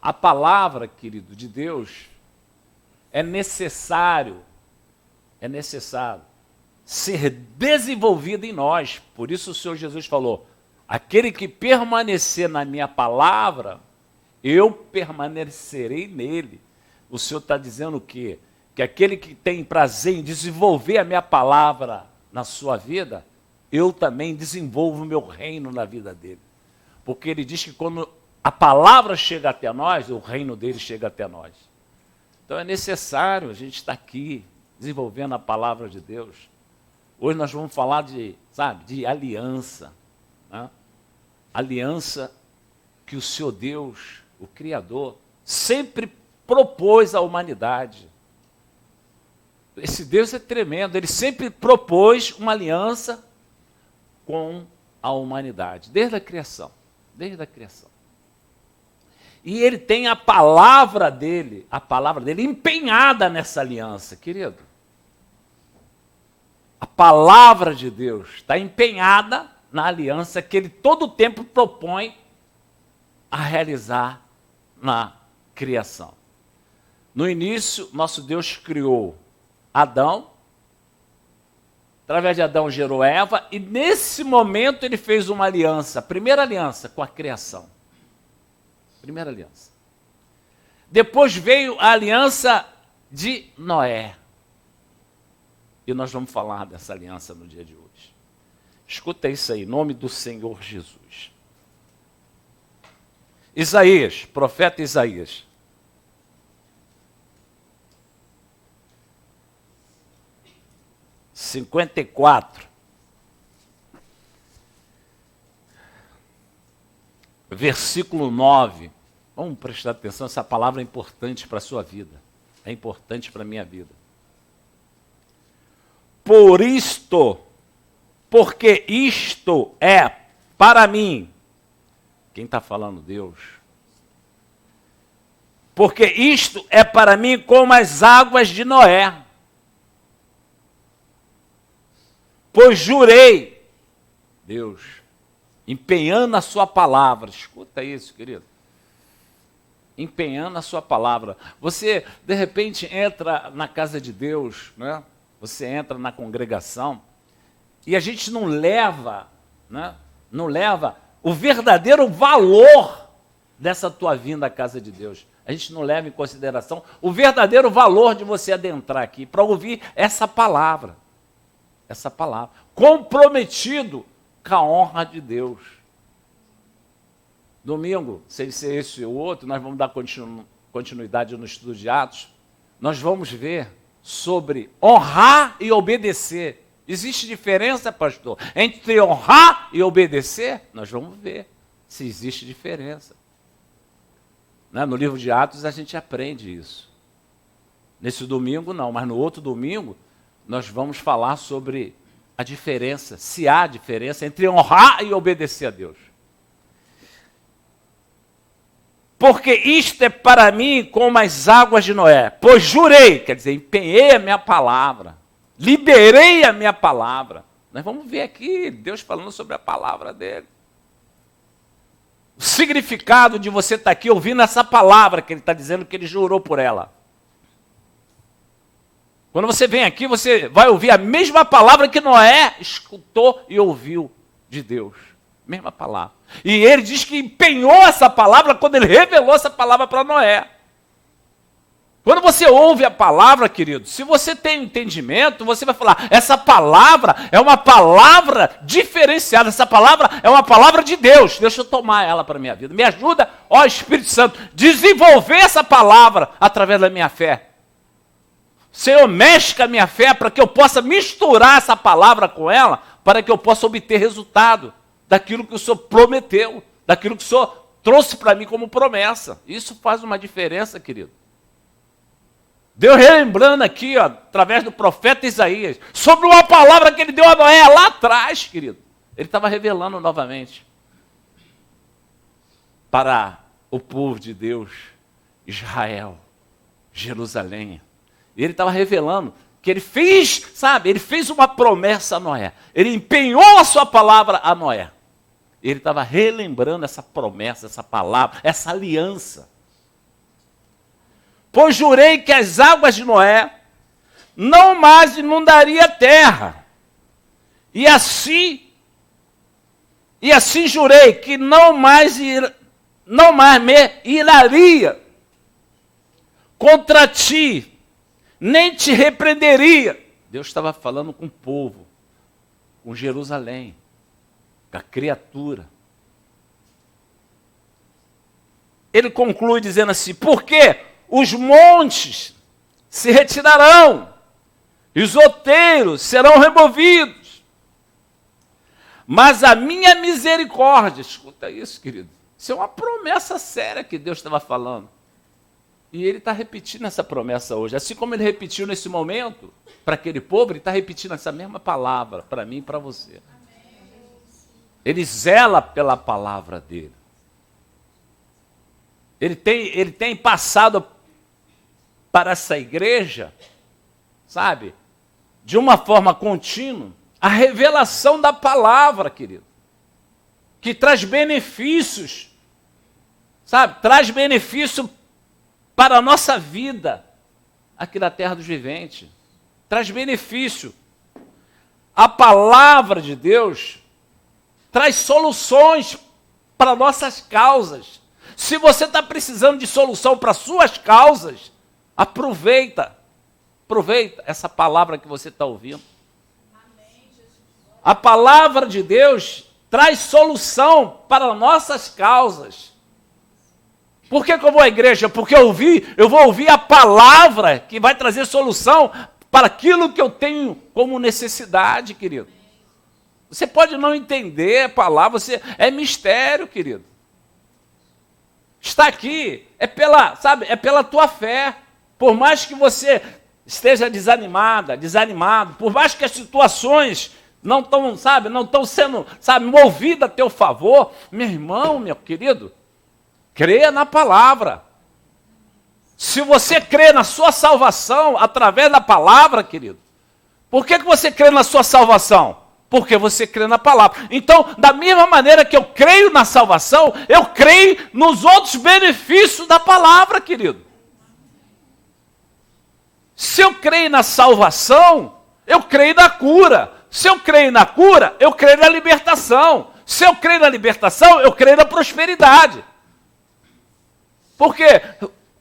A palavra, querido, de Deus, é necessário ser desenvolvida em nós. Por isso o Senhor Jesus falou, aquele que permanecer na minha palavra, eu permanecerei nele. O Senhor está dizendo o quê? Que aquele que tem prazer em desenvolver a minha palavra na sua vida, eu também desenvolvo o meu reino na vida dele. Porque ele diz que quando a palavra chega até nós, o reino dele chega até nós. Então é necessário a gente estar aqui, desenvolvendo a palavra de Deus. Hoje nós vamos falar de aliança. Né? Aliança que o Senhor Deus, o Criador, sempre propôs à humanidade. Esse Deus é tremendo, ele sempre propôs uma aliança com a humanidade, desde a criação. E ele tem a palavra dele empenhada nessa aliança, querido. A palavra de Deus está empenhada na aliança que ele todo o tempo propõe a realizar na criação. No início, nosso Deus criou Adão, através de Adão gerou Eva, e nesse momento ele fez uma aliança, a primeira aliança com a criação. Primeira aliança. Depois veio a aliança de Noé. E nós vamos falar dessa aliança no dia de hoje. Escuta isso aí, em nome do Senhor Jesus. Isaías, profeta Isaías. (54) versículo 9. Vamos prestar atenção, essa palavra é importante para a sua vida. É importante para a minha vida. Porque isto é para mim. Quem está falando? Deus. Porque isto é para mim como as águas de Noé. Pois jurei, Deus, empenhando a sua palavra. Escuta isso, querido. Empenhando a sua palavra. Você, de repente, entra na casa de Deus, né? Você entra na congregação, e a gente não leva o verdadeiro valor dessa tua vinda à casa de Deus. A gente não leva em consideração o verdadeiro valor de você adentrar aqui, para ouvir essa palavra. Comprometido com a honra de Deus. Domingo, sem ser esse ou outro, nós vamos dar continuidade no estudo de Atos. Nós vamos ver sobre honrar e obedecer. Existe diferença, pastor, entre honrar e obedecer? Nós vamos ver se existe diferença. No livro de Atos a gente aprende isso. Nesse domingo não, mas no outro domingo nós vamos falar sobre a diferença, se há diferença entre honrar e obedecer a Deus. Porque isto é para mim como as águas de Noé. Pois jurei, quer dizer, empenhei a minha palavra, liberei a minha palavra. Nós vamos ver aqui Deus falando sobre a palavra dele. O significado de você estar aqui ouvindo essa palavra que ele está dizendo que ele jurou por ela. Quando você vem aqui, você vai ouvir a mesma palavra que Noé escutou e ouviu de Deus. Mesma palavra. E ele diz que empenhou essa palavra quando ele revelou essa palavra para Noé. Quando você ouve a palavra, querido, se você tem entendimento, você vai falar, essa palavra é uma palavra diferenciada, essa palavra é uma palavra de Deus. Deixa eu tomar ela para a minha vida. Me ajuda, ó Espírito Santo, desenvolver essa palavra através da minha fé. Senhor, mexe com a minha fé para que eu possa misturar essa palavra com ela, para que eu possa obter resultado daquilo que o Senhor prometeu, daquilo que o Senhor trouxe para mim como promessa. Isso faz uma diferença, querido. Deus relembrando aqui, através do profeta Isaías, sobre uma palavra que ele deu a Noé lá atrás, querido. Ele estava revelando novamente para o povo de Deus, Israel, Jerusalém. E ele estava revelando que ele fez, ele fez uma promessa a Noé. Ele empenhou a sua palavra a Noé. Ele estava relembrando essa promessa, essa palavra, essa aliança. Pois jurei que as águas de Noé não mais inundaria a terra. E assim jurei que não mais me iraria contra ti, nem te repreenderia. Deus estava falando com o povo, com Jerusalém, com a criatura. Ele conclui dizendo assim: porque os montes se retirarão, e os outeiros serão removidos, mas a minha misericórdia, escuta isso, querido, isso é uma promessa séria que Deus estava falando. E ele está repetindo essa promessa hoje. Assim como ele repetiu nesse momento para aquele povo, ele está repetindo essa mesma palavra para mim e para você. Ele zela pela palavra dele. Ele tem passado para essa igreja, sabe, de uma forma contínua, a revelação da palavra, querido, que traz benefícios, sabe, traz benefício para a nossa vida aqui na terra dos viventes, traz benefício. A palavra de Deus traz soluções para nossas causas. Se você está precisando de solução para suas causas, aproveita essa palavra que você está ouvindo. A palavra de Deus traz solução para nossas causas. Por que eu vou à igreja? Porque eu vou ouvir a palavra que vai trazer solução para aquilo que eu tenho como necessidade, querido. Você pode não entender a palavra, é mistério, querido. Está aqui, é pela tua fé. Por mais que você esteja desanimado, por mais que as situações não estão sendo, movidas a teu favor, meu irmão, meu querido, creia na palavra. Se você crê na sua salvação através da palavra, querido, por que você crê na sua salvação? Porque você crê na palavra. Então, da mesma maneira que eu creio na salvação, eu creio nos outros benefícios da palavra, querido. Se eu creio na salvação, eu creio na cura. Se eu creio na cura, eu creio na libertação. Se eu creio na libertação, eu creio na prosperidade. Porque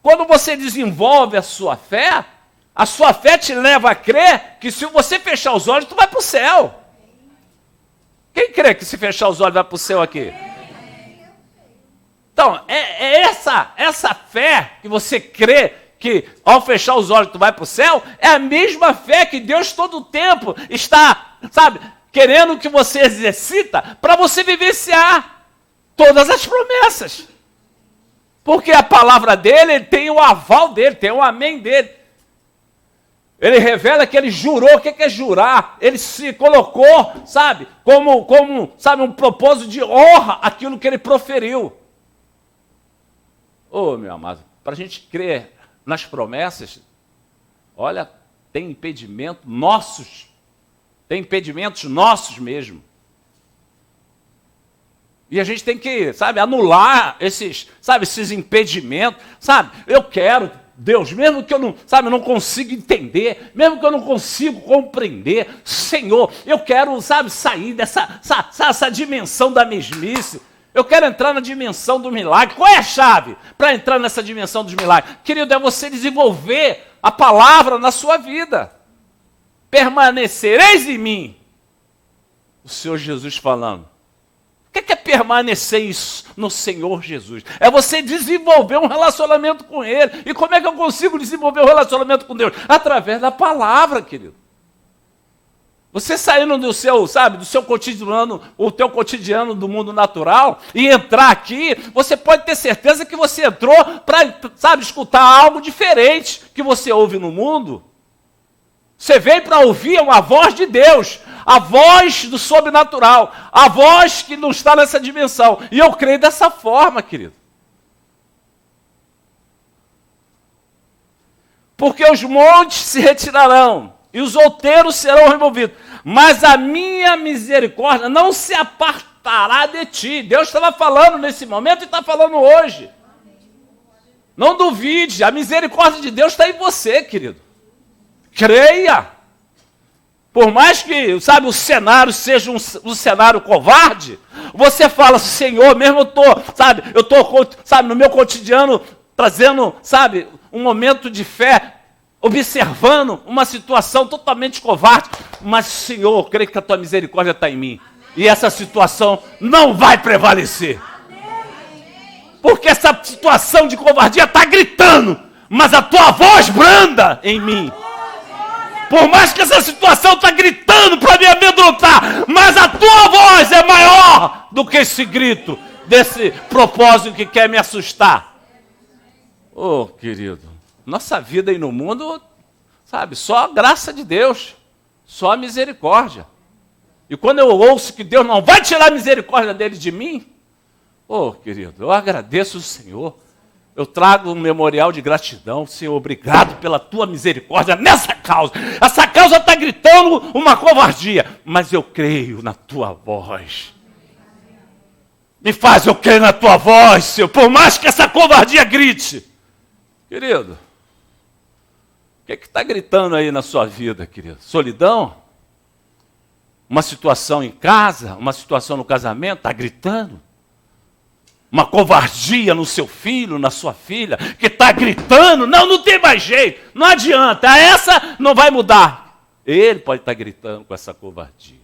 quando você desenvolve a sua fé te leva a crer que se você fechar os olhos, tu vai para o céu. Quem crê que se fechar os olhos vai para o céu aqui? Então, é essa fé que você crê que ao fechar os olhos tu vai para o céu, é a mesma fé que Deus todo o tempo está, querendo que você exercita para você vivenciar todas as promessas. Porque a palavra dele tem o aval dele, tem o amém dele. Ele revela que ele jurou. O que é jurar? Ele se colocou, como um propósito de honra aquilo que ele proferiu. Meu amado, para a gente crer nas promessas, olha, tem impedimentos nossos mesmo. E a gente tem que, anular esses impedimentos, Eu quero, Deus, mesmo que eu não consiga entender, mesmo que eu não consiga compreender, Senhor, eu quero, sair dessa dimensão da mesmice. Eu quero entrar na dimensão do milagre. Qual é a chave para entrar nessa dimensão dos milagres? Querido, é você desenvolver a palavra na sua vida. Permanecereis em mim. O Senhor Jesus falando. O que é permanecer no Senhor Jesus? É você desenvolver um relacionamento com Ele. E como é que eu consigo desenvolver um relacionamento com Deus? Através da palavra, querido. Você saindo do seu cotidiano, o teu cotidiano do mundo natural, e entrar aqui, você pode ter certeza que você entrou para, escutar algo diferente que você ouve no mundo. Você veio para ouvir uma voz de Deus, a voz do sobrenatural, a voz que não está nessa dimensão. E eu creio dessa forma, querido. Porque os montes se retirarão e os outeiros serão removidos, mas a minha misericórdia não se apartará de ti. Deus estava falando nesse momento e está falando hoje. Não duvide, a misericórdia de Deus está em você, querido. Creia. Por mais que, sabe, o cenário seja um cenário covarde, você fala, Senhor, mesmo eu estou, sabe, no meu cotidiano, trazendo, sabe, um momento de fé, observando uma situação totalmente covarde, mas, Senhor, eu creio que a tua misericórdia está em mim. E essa situação não vai prevalecer. Porque essa situação de covardia está gritando, mas a tua voz branda em mim. Por mais que essa situação está gritando para me amedrontar, mas a tua voz é maior do que esse grito, desse propósito que quer me assustar. Oh, querido, nossa vida aí no mundo, sabe, só a graça de Deus, só a misericórdia. E quando eu ouço que Deus não vai tirar a misericórdia dele de mim, oh, querido, eu agradeço o Senhor. Eu trago um memorial de gratidão. Senhor, obrigado pela tua misericórdia nessa causa. Essa causa está gritando uma covardia, mas eu creio na tua voz. Me faz eu crer na tua voz, Senhor, por mais que essa covardia grite. Querido, o que está gritando aí na sua vida, querido? Solidão? Uma situação em casa? Uma situação no casamento? Está gritando? Uma covardia no seu filho, na sua filha, que está gritando, não tem mais jeito, não adianta, essa não vai mudar. Ele pode estar gritando com essa covardia.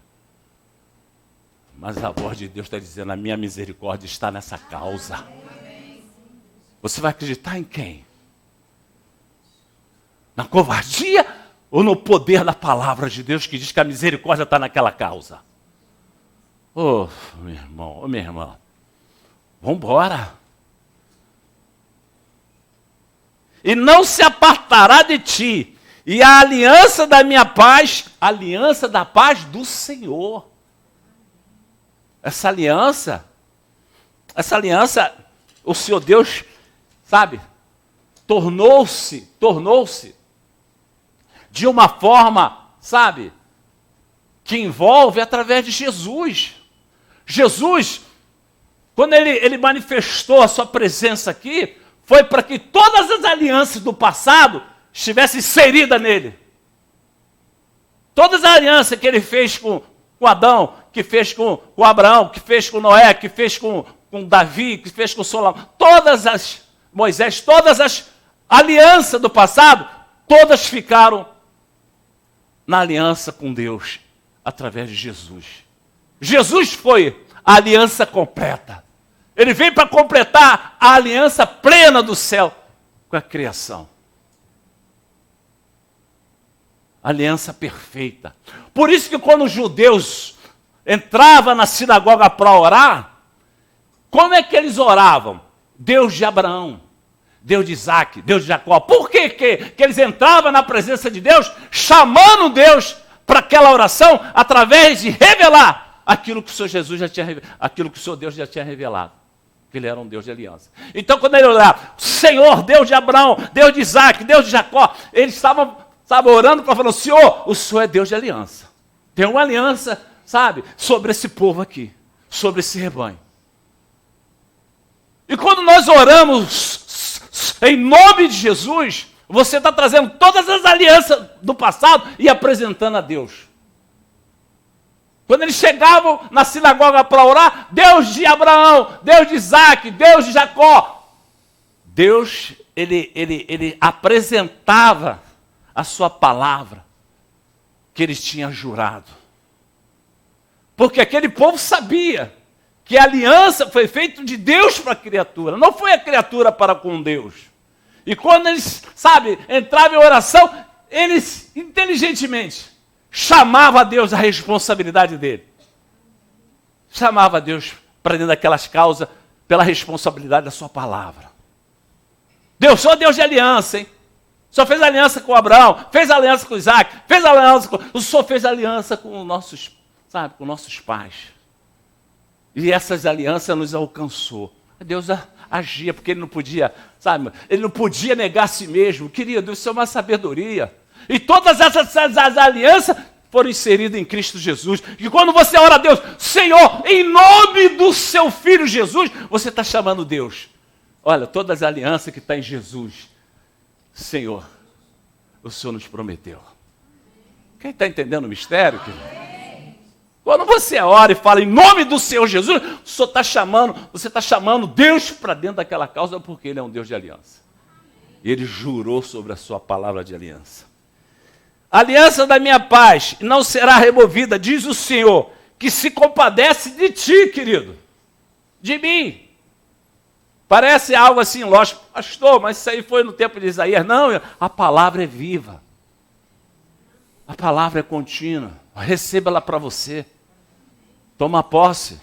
Mas a voz de Deus está dizendo, a minha misericórdia está nessa causa. Você vai acreditar em quem? Na covardia ou no poder da palavra de Deus que diz que a misericórdia está naquela causa? Oh, meu irmão, minha irmã. Vamos embora. E não se apartará de ti. E a aliança da minha paz, a aliança da paz do Senhor. Essa aliança, o Senhor Deus, sabe, tornou-se de uma forma, sabe, que envolve através de Jesus. Jesus, quando ele manifestou a sua presença aqui, foi para que todas as alianças do passado estivessem inseridas nele. Todas as alianças que ele fez com Adão, que fez com Abraão, que fez com Noé, que fez com Davi, que fez com Salomão, Moisés, todas as alianças do passado, todas ficaram na aliança com Deus, através de Jesus. Jesus foi a aliança completa. Ele veio para completar a aliança plena do céu com a criação. Aliança perfeita. Por isso que quando os judeus entravam na sinagoga para orar, como é que eles oravam? Deus de Abraão, Deus de Isaac, Deus de Jacó. Por que eles entravam na presença de Deus, chamando Deus para aquela oração, através de revelar aquilo que o Senhor Jesus já tinha, aquilo que o Senhor Deus já tinha revelado. Que ele era um Deus de aliança. Então, quando ele olhava, Senhor, Deus de Abraão, Deus de Isaac, Deus de Jacó, eles estavam orando para falar, Senhor, o Senhor é Deus de aliança. Tem uma aliança, sabe, sobre esse povo aqui, sobre esse rebanho. E quando nós oramos em nome de Jesus, você está trazendo todas as alianças do passado e apresentando a Deus. Quando eles chegavam na sinagoga para orar, Deus de Abraão, Deus de Isaac, Deus de Jacó. Deus, ele apresentava a sua palavra que eles tinham jurado. Porque aquele povo sabia que a aliança foi feita de Deus para a criatura, não foi a criatura para com Deus. E quando eles, sabe, entravam em oração, eles inteligentemente chamava a Deus a responsabilidade dele. Chamava a Deus para dentro daquelas causas pela responsabilidade da sua palavra. Deus, só Deus de aliança, hein? Só fez aliança com Abraão, fez aliança com Isaac, fez aliança com... O Senhor fez aliança com nossos, sabe, com nossos pais. E essas alianças nos alcançou. Deus agia, porque ele não podia, sabe, ele não podia negar a si mesmo. Querido, isso é uma sabedoria. E todas essas alianças foram inseridas em Cristo Jesus. E quando você ora a Deus, Senhor, em nome do seu Filho Jesus, você está chamando Deus. Olha, todas as alianças que estão em Jesus, Senhor, o Senhor nos prometeu. Quem está entendendo o mistério, querido? Quando você ora e fala em nome do Senhor Jesus, você está chamando Deus para dentro daquela causa, porque Ele é um Deus de aliança. E Ele jurou sobre a sua palavra de aliança. A aliança da minha paz não será removida, diz o Senhor, que se compadece de ti, querido, de mim. Parece algo assim, lógico, pastor, mas isso aí foi no tempo de Isaías. Não, a palavra é viva. A palavra é contínua. Receba ela para você. Toma posse.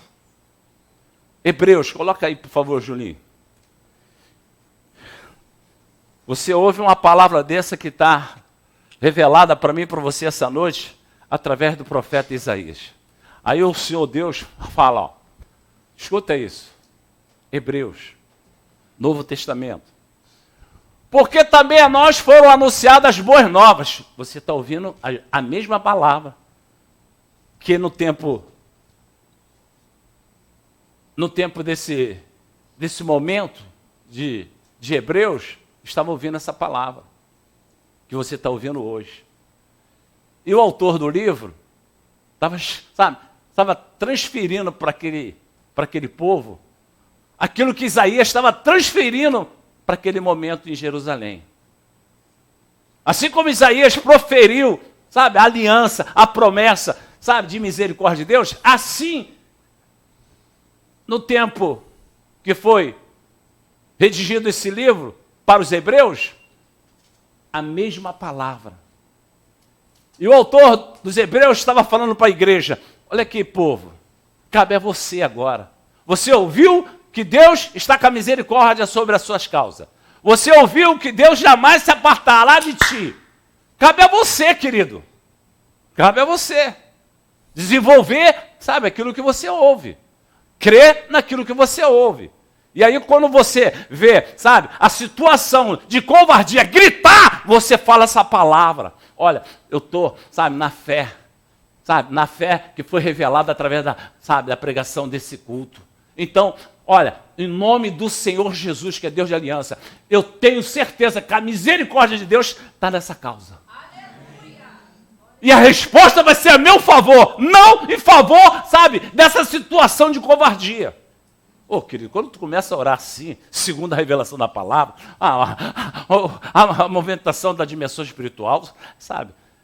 Hebreus, coloca aí, por favor, Julinho. Você ouve uma palavra dessa que está revelada para mim e para você essa noite, através do profeta Isaías. Aí o Senhor Deus fala, ó, escuta isso. Hebreus, Novo Testamento. Porque também a nós foram anunciadas as boas novas. Você está ouvindo a mesma palavra que no tempo desse momento de Hebreus, estava ouvindo essa palavra que você está ouvindo hoje. E o autor do livro estava transferindo para aquele povo aquilo que Isaías estava transferindo para aquele momento em Jerusalém. Assim como Isaías proferiu, a aliança, a promessa, de misericórdia de Deus, assim, no tempo que foi redigido esse livro para os hebreus, a mesma palavra. E o autor dos hebreus estava falando para a igreja, olha aqui, povo, cabe a você agora. Você ouviu que Deus está com a misericórdia sobre as suas causas. Você ouviu que Deus jamais se apartará de ti. Cabe a você, querido. Cabe a você. Desenvolver, aquilo que você ouve. Crer naquilo que você ouve. E aí quando você vê, a situação de covardia, gritar, você fala essa palavra. Olha, eu estou, na fé. Na fé que foi revelada através da pregação desse culto. Então, olha, em nome do Senhor Jesus, que é Deus de aliança, eu tenho certeza que a misericórdia de Deus está nessa causa. Aleluia. E a resposta vai ser a meu favor, não em favor, dessa situação de covardia. Querido, quando tu começa a orar assim, segundo a revelação da palavra, a movimentação da dimensão espiritual,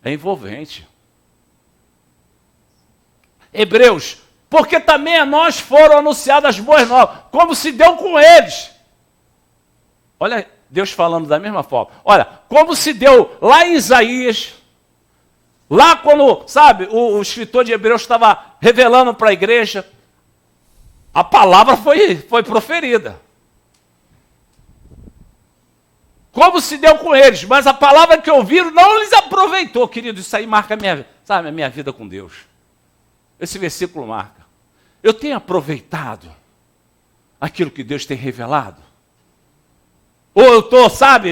é envolvente. Hebreus, porque também a nós foram anunciadas as boas novas, como se deu com eles. Olha, Deus falando da mesma forma. Olha, como se deu lá em Isaías, lá quando, o escritor de Hebreus estava revelando para a igreja, a palavra foi proferida. Como se deu com eles, mas a palavra que ouviram não lhes aproveitou, querido. Isso aí marca a minha vida com Deus. Esse versículo marca. Eu tenho aproveitado aquilo que Deus tem revelado? Ou eu estou,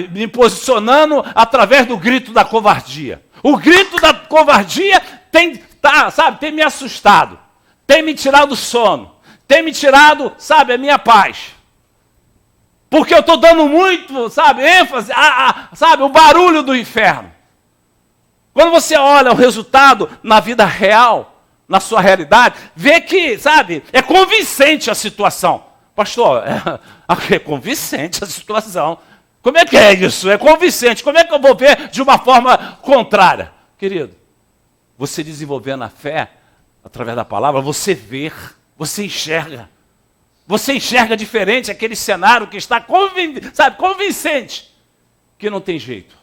me posicionando através do grito da covardia? O grito da covardia tem me assustado, tem me tirado o sono, tem me tirado, a minha paz. Porque eu estou dando muito, ênfase o barulho do inferno. Quando você olha o resultado na vida real, na sua realidade, vê que, é convincente a situação. Pastor, é convincente a situação. Como é que é isso? É convincente. Como é que eu vou ver de uma forma contrária? Querido, você desenvolvendo a fé, através da palavra, você vê, você enxerga. Você enxerga diferente aquele cenário que está convincente, que não tem jeito.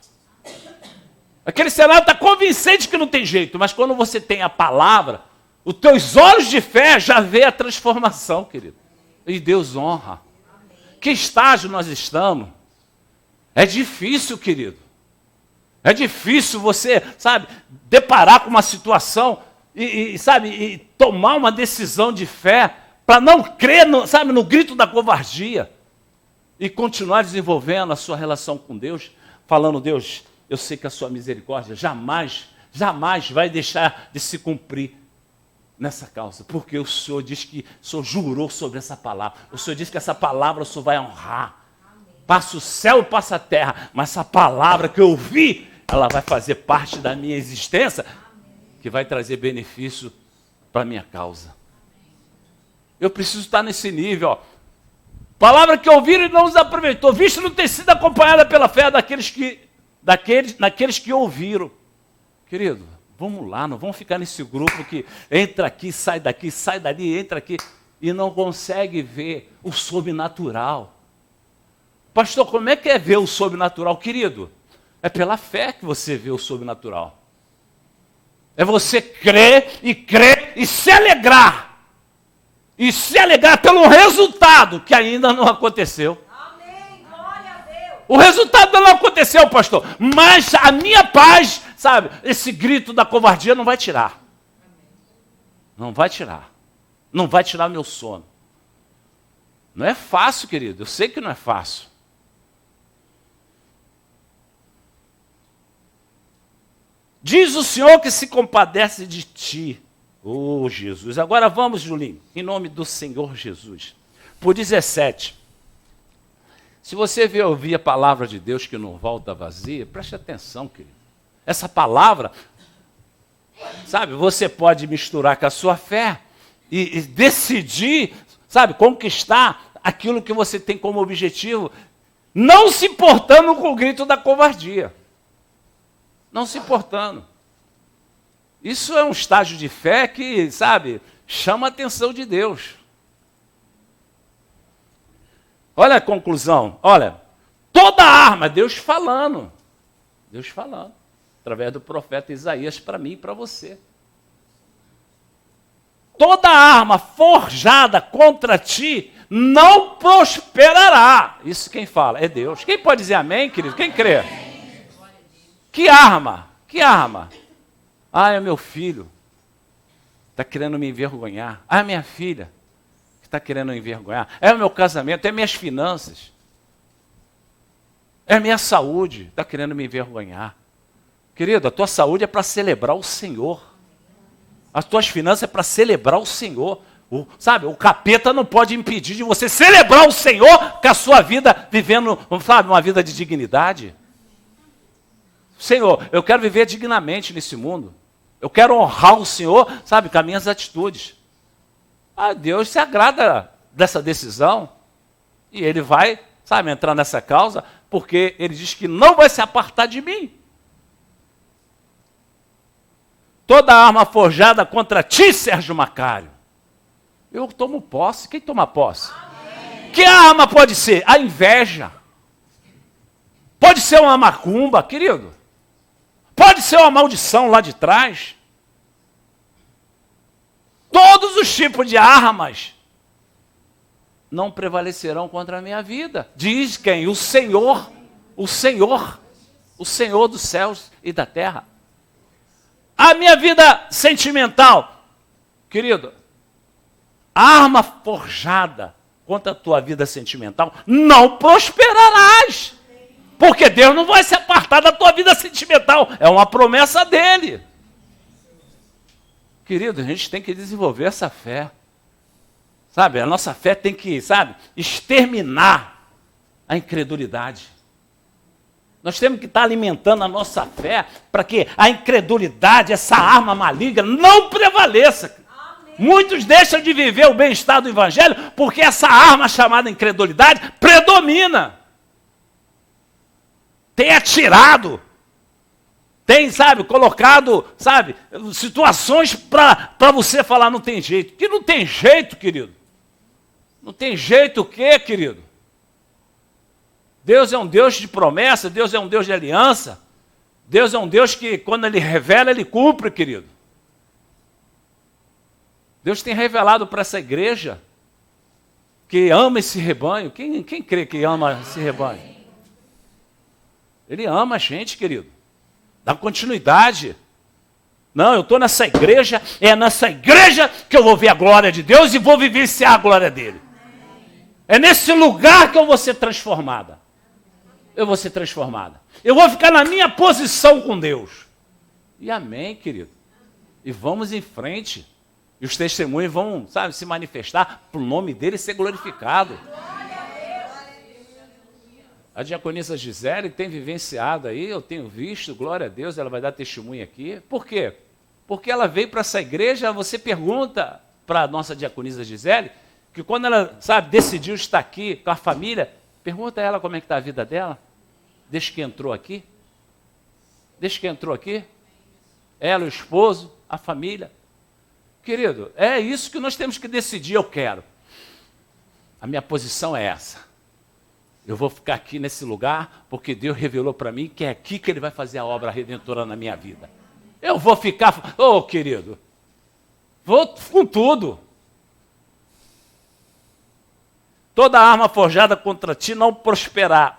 Aquele cenário está convincente que não tem jeito, mas quando você tem a palavra, os teus olhos de fé já vê a transformação, querido. E Deus honra. Que estágio nós estamos? É difícil, querido. É difícil você, deparar com uma situação e tomar uma decisão de fé para não crer no grito da covardia e continuar desenvolvendo a sua relação com Deus, falando, Deus, eu sei que a sua misericórdia jamais vai deixar de se cumprir nessa causa, porque o Senhor diz que o Senhor jurou sobre essa palavra, o Senhor diz que essa palavra o Senhor vai honrar, Passa o céu e passa a terra, mas essa palavra que eu ouvi, ela vai fazer parte da minha existência, que vai trazer benefício para a minha causa. Eu preciso estar nesse nível, ó. Palavra que ouviram e não os aproveitou, visto não ter sido acompanhada pela fé naqueles que ouviram. Querido, vamos lá, não vamos ficar nesse grupo que entra aqui, sai dali, entra aqui e não consegue ver o sobrenatural. Pastor, como é que é ver o sobrenatural, querido? É pela fé que você vê o sobrenatural. É você crer e se alegrar. E se alegrar pelo resultado que ainda não aconteceu. Amém, glória a Deus. O resultado não aconteceu, pastor. Mas a minha paz, sabe, esse grito da covardia não vai tirar. Não vai tirar. Não vai tirar meu sono. Não é fácil, querido. Eu sei que não é fácil. Diz o Senhor que se compadece de ti. Oh, Jesus. Agora vamos, Julinho, em nome do Senhor Jesus. Por 17. Se você vier ouvir a palavra de Deus que não volta vazia, preste atenção, querido. Essa palavra, sabe, você pode misturar com a sua fé e decidir, sabe, conquistar aquilo que você tem como objetivo, não se importando com o grito da covardia. Não se importando. Isso é um estágio de fé que, sabe, chama a atenção de Deus. Olha a conclusão. Olha, toda arma, Deus falando, através do profeta Isaías para mim e para você. Toda arma forjada contra ti não prosperará. Isso quem fala? É Deus. Quem pode dizer amém, querido? Quem crê? Que arma? Que arma? Ah, é meu filho. Está querendo me envergonhar. Ah, é minha filha. Que está querendo me envergonhar. É o meu casamento, é minhas finanças. É minha saúde. Está querendo me envergonhar. Querido, a tua saúde é para celebrar o Senhor. As tuas finanças é para celebrar o Senhor. Sabe, o capeta não pode impedir de você celebrar o Senhor com a sua vida vivendo, sabe, uma vida de dignidade. Senhor, eu quero viver dignamente nesse mundo. Eu quero honrar o Senhor, sabe, com as minhas atitudes. Ah, Deus se agrada dessa decisão. E Ele vai, sabe, entrar nessa causa, porque Ele diz que não vai se apartar de mim. Toda arma forjada contra ti, Sérgio Macário. Eu tomo posse. Quem toma posse? Amém. Que arma pode ser? A inveja. Pode ser uma macumba, querido. Pode ser uma maldição lá de trás. Todos os tipos de armas não prevalecerão contra a minha vida. Diz quem? O Senhor. O Senhor. O Senhor dos céus e da terra. A minha vida sentimental, querido, a arma forjada contra a tua vida sentimental, não prosperarás. Porque Deus não vai se apartar da tua vida sentimental. É uma promessa dele. Querido, a gente tem que desenvolver essa fé. Sabe, a nossa fé tem que, sabe, exterminar a incredulidade. Nós temos que estar alimentando a nossa fé para que a incredulidade, essa arma maligna, não prevaleça. Amém. Muitos deixam de viver o bem-estar do Evangelho porque essa arma chamada incredulidade predomina. Tem atirado, tem, sabe, colocado, sabe, situações para você falar não tem jeito. Que não tem jeito, querido. Não tem jeito o quê, querido? Deus é um Deus de promessa, Deus é um Deus de aliança. Deus é um Deus que, quando Ele revela, Ele cumpre, querido. Deus tem revelado para essa igreja que ama esse rebanho. Quem crê que ama esse rebanho? Ele ama a gente, querido. Dá continuidade. Não, eu estou nessa igreja, é nessa igreja que eu vou ver a glória de Deus e vou vivenciar a glória dele. É nesse lugar que eu vou ser transformada. Eu vou ser transformada. Eu vou ficar na minha posição com Deus. E amém, querido. E vamos em frente. E os testemunhos vão, sabe, se manifestar para o nome dele ser glorificado. A diaconisa Gisele tem vivenciado aí, eu tenho visto, glória a Deus, ela vai dar testemunho aqui. Por quê? Porque ela veio para essa igreja, você pergunta para a nossa diaconisa Gisele, que quando ela, decidiu estar aqui com a família, pergunta a ela como é que está a vida dela, desde que entrou aqui. Desde que entrou aqui. Ela, o esposo, a família. Querido, é isso que nós temos que decidir, eu quero. A minha posição é essa. Eu vou ficar aqui nesse lugar, porque Deus revelou para mim que é aqui que Ele vai fazer a obra redentora na minha vida. Eu vou ficar, querido, vou com tudo. Toda arma forjada contra ti não prosperará.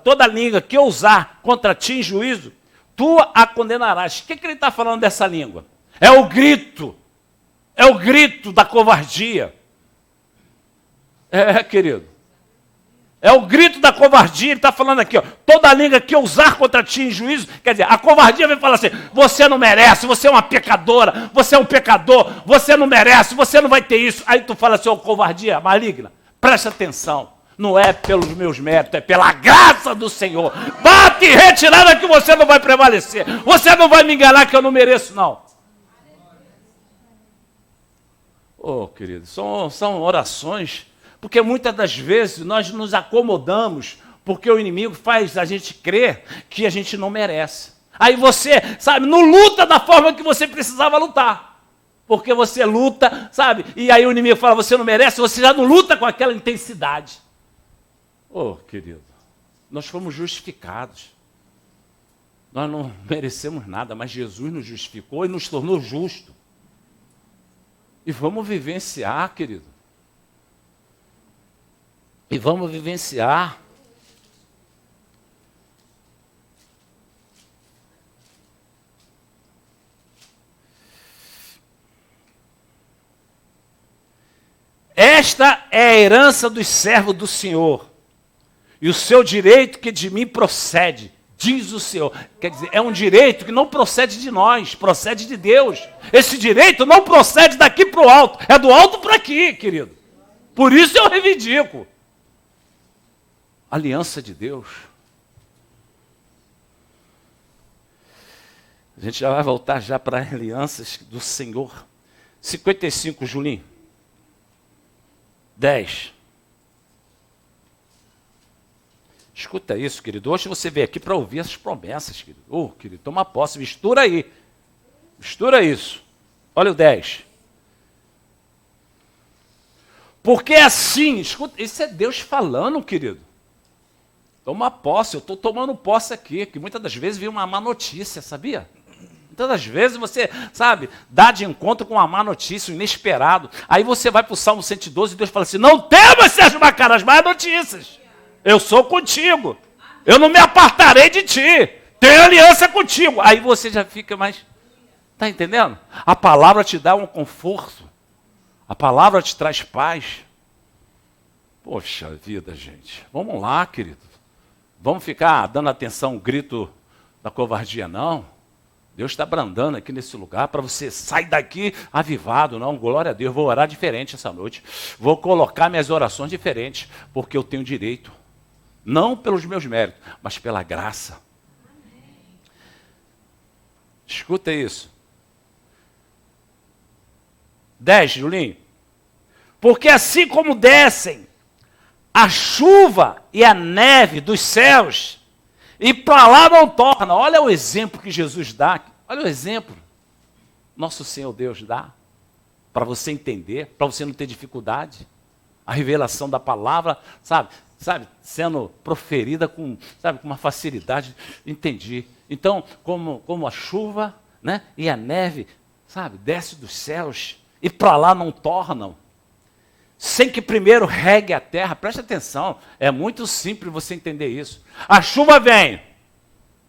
Toda língua que eu usar contra ti em juízo, tu a condenarás. O que ele está falando dessa língua? É o grito da covardia. Querido. É o grito da covardia, ele está falando aqui, toda língua que eu usar contra ti em juízo, quer dizer, a covardia vem falar assim, você não merece, você é uma pecadora, você é um pecador, você não merece, você não vai ter isso. Aí tu fala assim, covardia maligna, presta atenção, não é pelos meus méritos, é pela graça do Senhor. Bate em retirada que você não vai prevalecer, você não vai me enganar que eu não mereço, não. Querido, são orações. Porque muitas das vezes nós nos acomodamos porque o inimigo faz a gente crer que a gente não merece. Aí você, não luta da forma que você precisava lutar. Porque você luta, e aí o inimigo fala, você não merece, você já não luta com aquela intensidade. Querido, nós fomos justificados. Nós não merecemos nada, mas Jesus nos justificou e nos tornou justos. E vamos vivenciar, querido. E vamos vivenciar. Esta é a herança dos servos do Senhor, e o seu direito que de mim procede, diz o Senhor. Quer dizer, é um direito que não procede de nós, procede de Deus. Esse direito não procede daqui para o alto, é do alto para aqui, querido. Por isso eu reivindico. Aliança de Deus. A gente já vai voltar já para alianças do Senhor. 55, Julinho. 10. Escuta isso, querido. Hoje você veio aqui para ouvir essas promessas, querido. Querido, toma posse, mistura aí. Mistura isso. Olha o 10. Porque assim, escuta, isso é Deus falando, querido. Toma posse, eu estou tomando posse aqui, que muitas das vezes vem uma má notícia, sabia? Muitas das vezes você, dá de encontro com uma má notícia, um inesperado. Aí você vai para o Salmo 112 e Deus fala assim, não temas, Sérgio Macara, as más notícias. Eu sou contigo. Eu não me apartarei de ti. Tenho aliança contigo. Aí você já fica mais... Está entendendo? A palavra te dá um conforto. A palavra te traz paz. Poxa vida, gente. Vamos lá, querido. Vamos ficar dando atenção ao grito da covardia, não. Deus está brandando aqui nesse lugar para você sair daqui avivado, não. Glória a Deus, vou orar diferente essa noite. Vou colocar minhas orações diferentes, porque eu tenho direito. Não pelos meus méritos, mas pela graça. Escuta isso. 10, Julinho. Porque assim como descem a chuva e a neve dos céus, e para lá não torna. Olha o exemplo que Jesus dá. Olha o exemplo. Nosso Senhor Deus dá. Para você entender, para você não ter dificuldade. A revelação da palavra, sendo proferida com uma facilidade. Entendi. Então, como a chuva, né, e a neve, desce dos céus, e para lá não tornam. Sem que primeiro regue a terra. Preste atenção, é muito simples você entender isso. A chuva vem,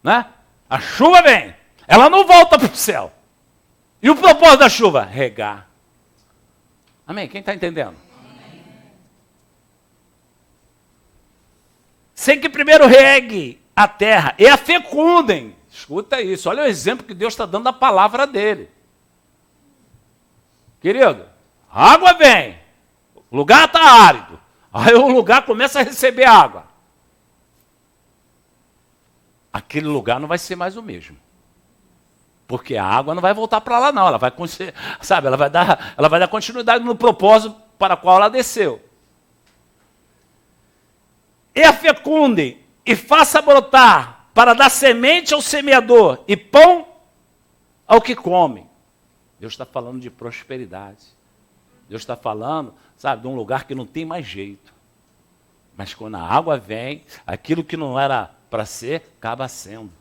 né? A chuva vem, ela não volta para o céu. E o propósito da chuva? Regar. Amém? Quem está entendendo? Amém. Sem que primeiro regue a terra e a fecundem. Escuta isso, olha o exemplo que Deus está dando da palavra dele. Querido, a água vem. O lugar está árido. Aí o lugar começa a receber água. aquele lugar não vai ser mais o mesmo. Porque a água não vai voltar para lá não, ela vai, sabe, ela vai dar continuidade no propósito para o qual ela desceu. E a fecunde, e faça brotar, para dar semente ao semeador, e pão ao que come. Deus está falando de prosperidade. Deus está falando, sabe, de um lugar que não tem mais jeito. Mas quando a água vem, aquilo que não era para ser, acaba sendo.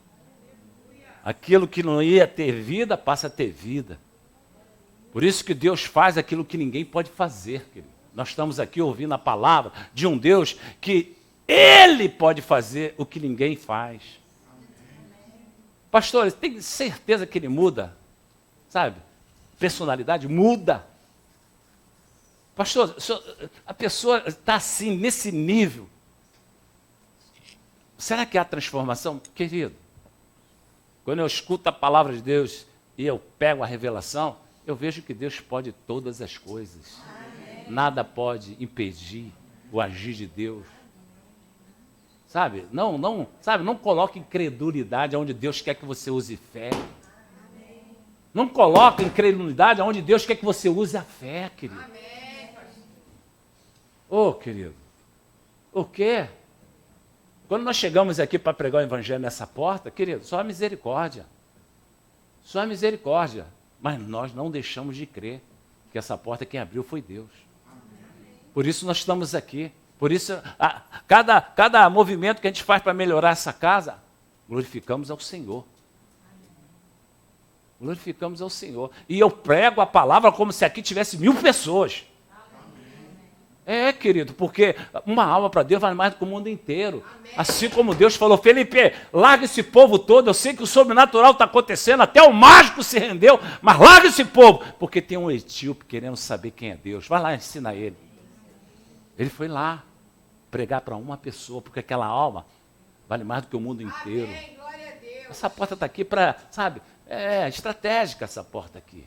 Aquilo que não ia ter vida, passa a ter vida. Por isso que Deus faz aquilo que ninguém pode fazer, querido. Nós estamos aqui ouvindo a palavra de um Deus que Ele pode fazer o que ninguém faz. Pastor, tem certeza que Ele muda? Sabe? Personalidade muda. Pastor, a pessoa está assim, nesse nível. Será que há transformação? Querido, quando eu escuto a palavra de Deus e eu pego a revelação, eu vejo que Deus pode todas as coisas. Amém. Nada pode impedir o agir de Deus. Sabe? Não coloque incredulidade onde Deus quer que você use fé. Amém. Não coloque incredulidade onde Deus quer que você use a fé, querido. Ô, querido, o quê? Quando nós chegamos aqui para pregar o evangelho nessa porta, querido, só a misericórdia. Só a misericórdia. Mas nós não deixamos de crer que essa porta quem abriu foi Deus. Por isso nós estamos aqui. Por isso, cada movimento que a gente faz para melhorar essa casa, glorificamos ao Senhor. Glorificamos ao Senhor. E eu prego a palavra como se aqui tivesse 1000 pessoas. É, querido, porque uma alma para Deus vale mais do que o mundo inteiro. Amém. Assim como Deus falou, Felipe, larga esse povo todo, eu sei que o sobrenatural está acontecendo, até o mágico se rendeu, mas larga esse povo, porque tem um etíope querendo saber quem é Deus. Vai lá, ensina ele. Ele foi lá pregar para uma pessoa, porque aquela alma vale mais do que o mundo inteiro. Amém, glória a Deus. Essa porta está aqui para, sabe, é estratégica essa porta aqui.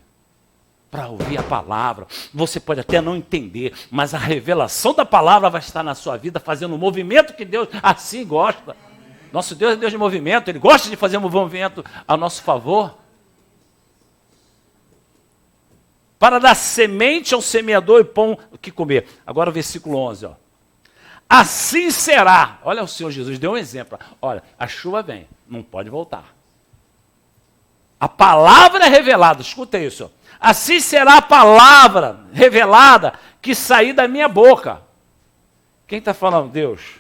Para ouvir a palavra, você pode até não entender, mas a revelação da palavra vai estar na sua vida, fazendo um movimento que Deus assim gosta. Nosso Deus é Deus de movimento, Ele gosta de fazer um movimento a nosso favor. Para dar semente ao semeador e pão que comer. Agora o versículo 11, ó. Assim será, olha o Senhor Jesus, deu um exemplo. Olha, a chuva vem, não pode voltar. A palavra é revelada, escuta isso, ó. Assim será a palavra revelada que sair da minha boca. Quem está falando? Deus.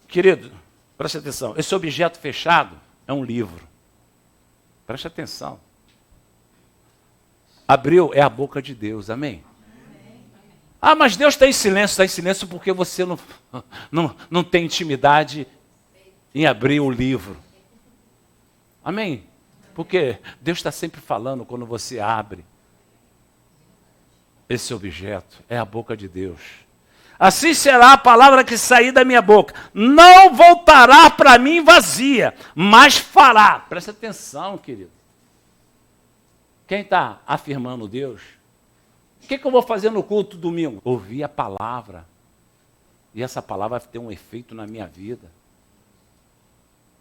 Querido, preste atenção. Esse objeto fechado é um livro. Preste atenção. Abriu é a boca de Deus, amém? Ah, mas Deus está em silêncio porque você não tem intimidade em abrir o livro. Amém? Porque Deus está sempre falando quando você abre esse objeto, é a boca de Deus. Assim será a palavra que sair da minha boca. Não voltará para mim vazia, mas fará. Presta atenção, querido. Quem está afirmando Deus? O que eu vou fazer no culto domingo? Ouvir a palavra. E essa palavra vai ter um efeito na minha vida.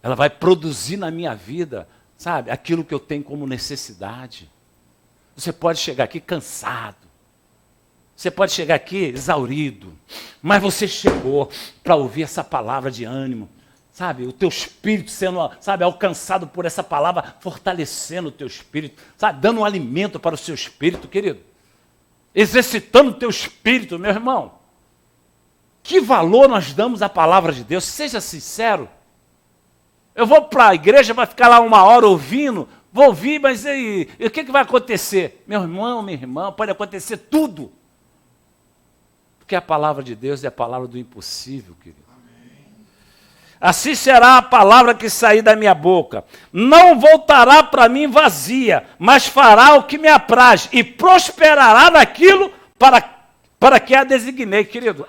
Ela vai produzir na minha vida, sabe, aquilo que eu tenho como necessidade. Você pode chegar aqui cansado. Você pode chegar aqui exaurido. Mas você chegou para ouvir essa palavra de ânimo. Sabe, o teu espírito sendo, sabe, alcançado por essa palavra, fortalecendo o teu espírito. Sabe, dando um alimento para o seu espírito, querido. Exercitando o teu espírito, meu irmão. Que valor nós damos à palavra de Deus? Seja sincero. Eu vou para a igreja, vai ficar lá 1 hora ouvindo, vou ouvir, mas e o que vai acontecer? Meu irmão, minha irmã, pode acontecer tudo. Porque a palavra de Deus é a palavra do impossível, querido. Amém. Assim será a palavra que sair da minha boca. Não voltará para mim vazia, mas fará o que me apraz e prosperará naquilo para que a designei, querido.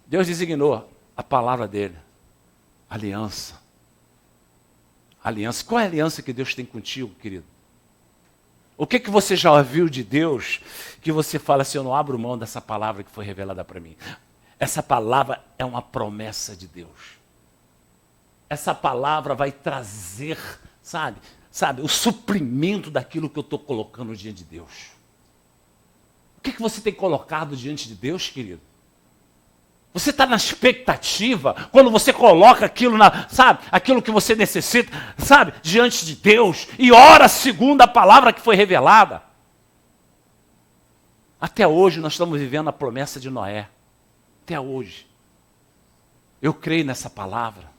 Deus designou a palavra dele. Aliança. Aliança. Qual é a aliança que Deus tem contigo, querido? O que você já ouviu de Deus que você fala assim, eu não abro mão dessa palavra que foi revelada para mim? Essa palavra é uma promessa de Deus. essa palavra vai trazer, sabe, o suprimento daquilo que eu estou colocando diante de Deus. O que você tem colocado diante de Deus, querido? Você está na expectativa, quando você coloca aquilo, aquilo que você necessita, diante de Deus, e ora segundo a palavra que foi revelada. Até hoje nós estamos vivendo a promessa de Noé. Até hoje. Eu creio nessa palavra.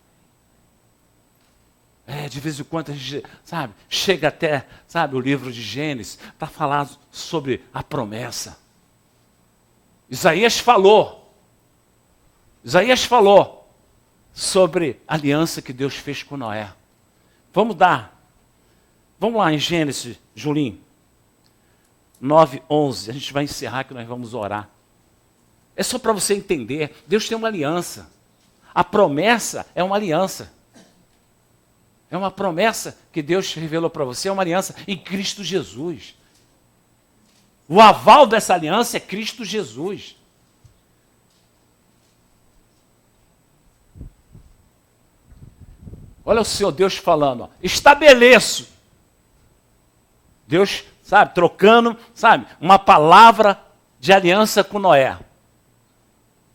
De vez em quando a gente, chega até, o livro de Gênesis, para falar sobre a promessa. Isaías falou sobre a aliança que Deus fez com Noé. Vamos lá em Gênesis, Julinho, 9:11, a gente vai encerrar que nós vamos orar. É só para você entender, Deus tem uma aliança. A promessa é uma aliança. É uma promessa que Deus revelou para você, é uma aliança em Cristo Jesus. O aval dessa aliança é Cristo Jesus. Olha o Senhor Deus falando, estabeleço. Deus, trocando, uma palavra de aliança com Noé.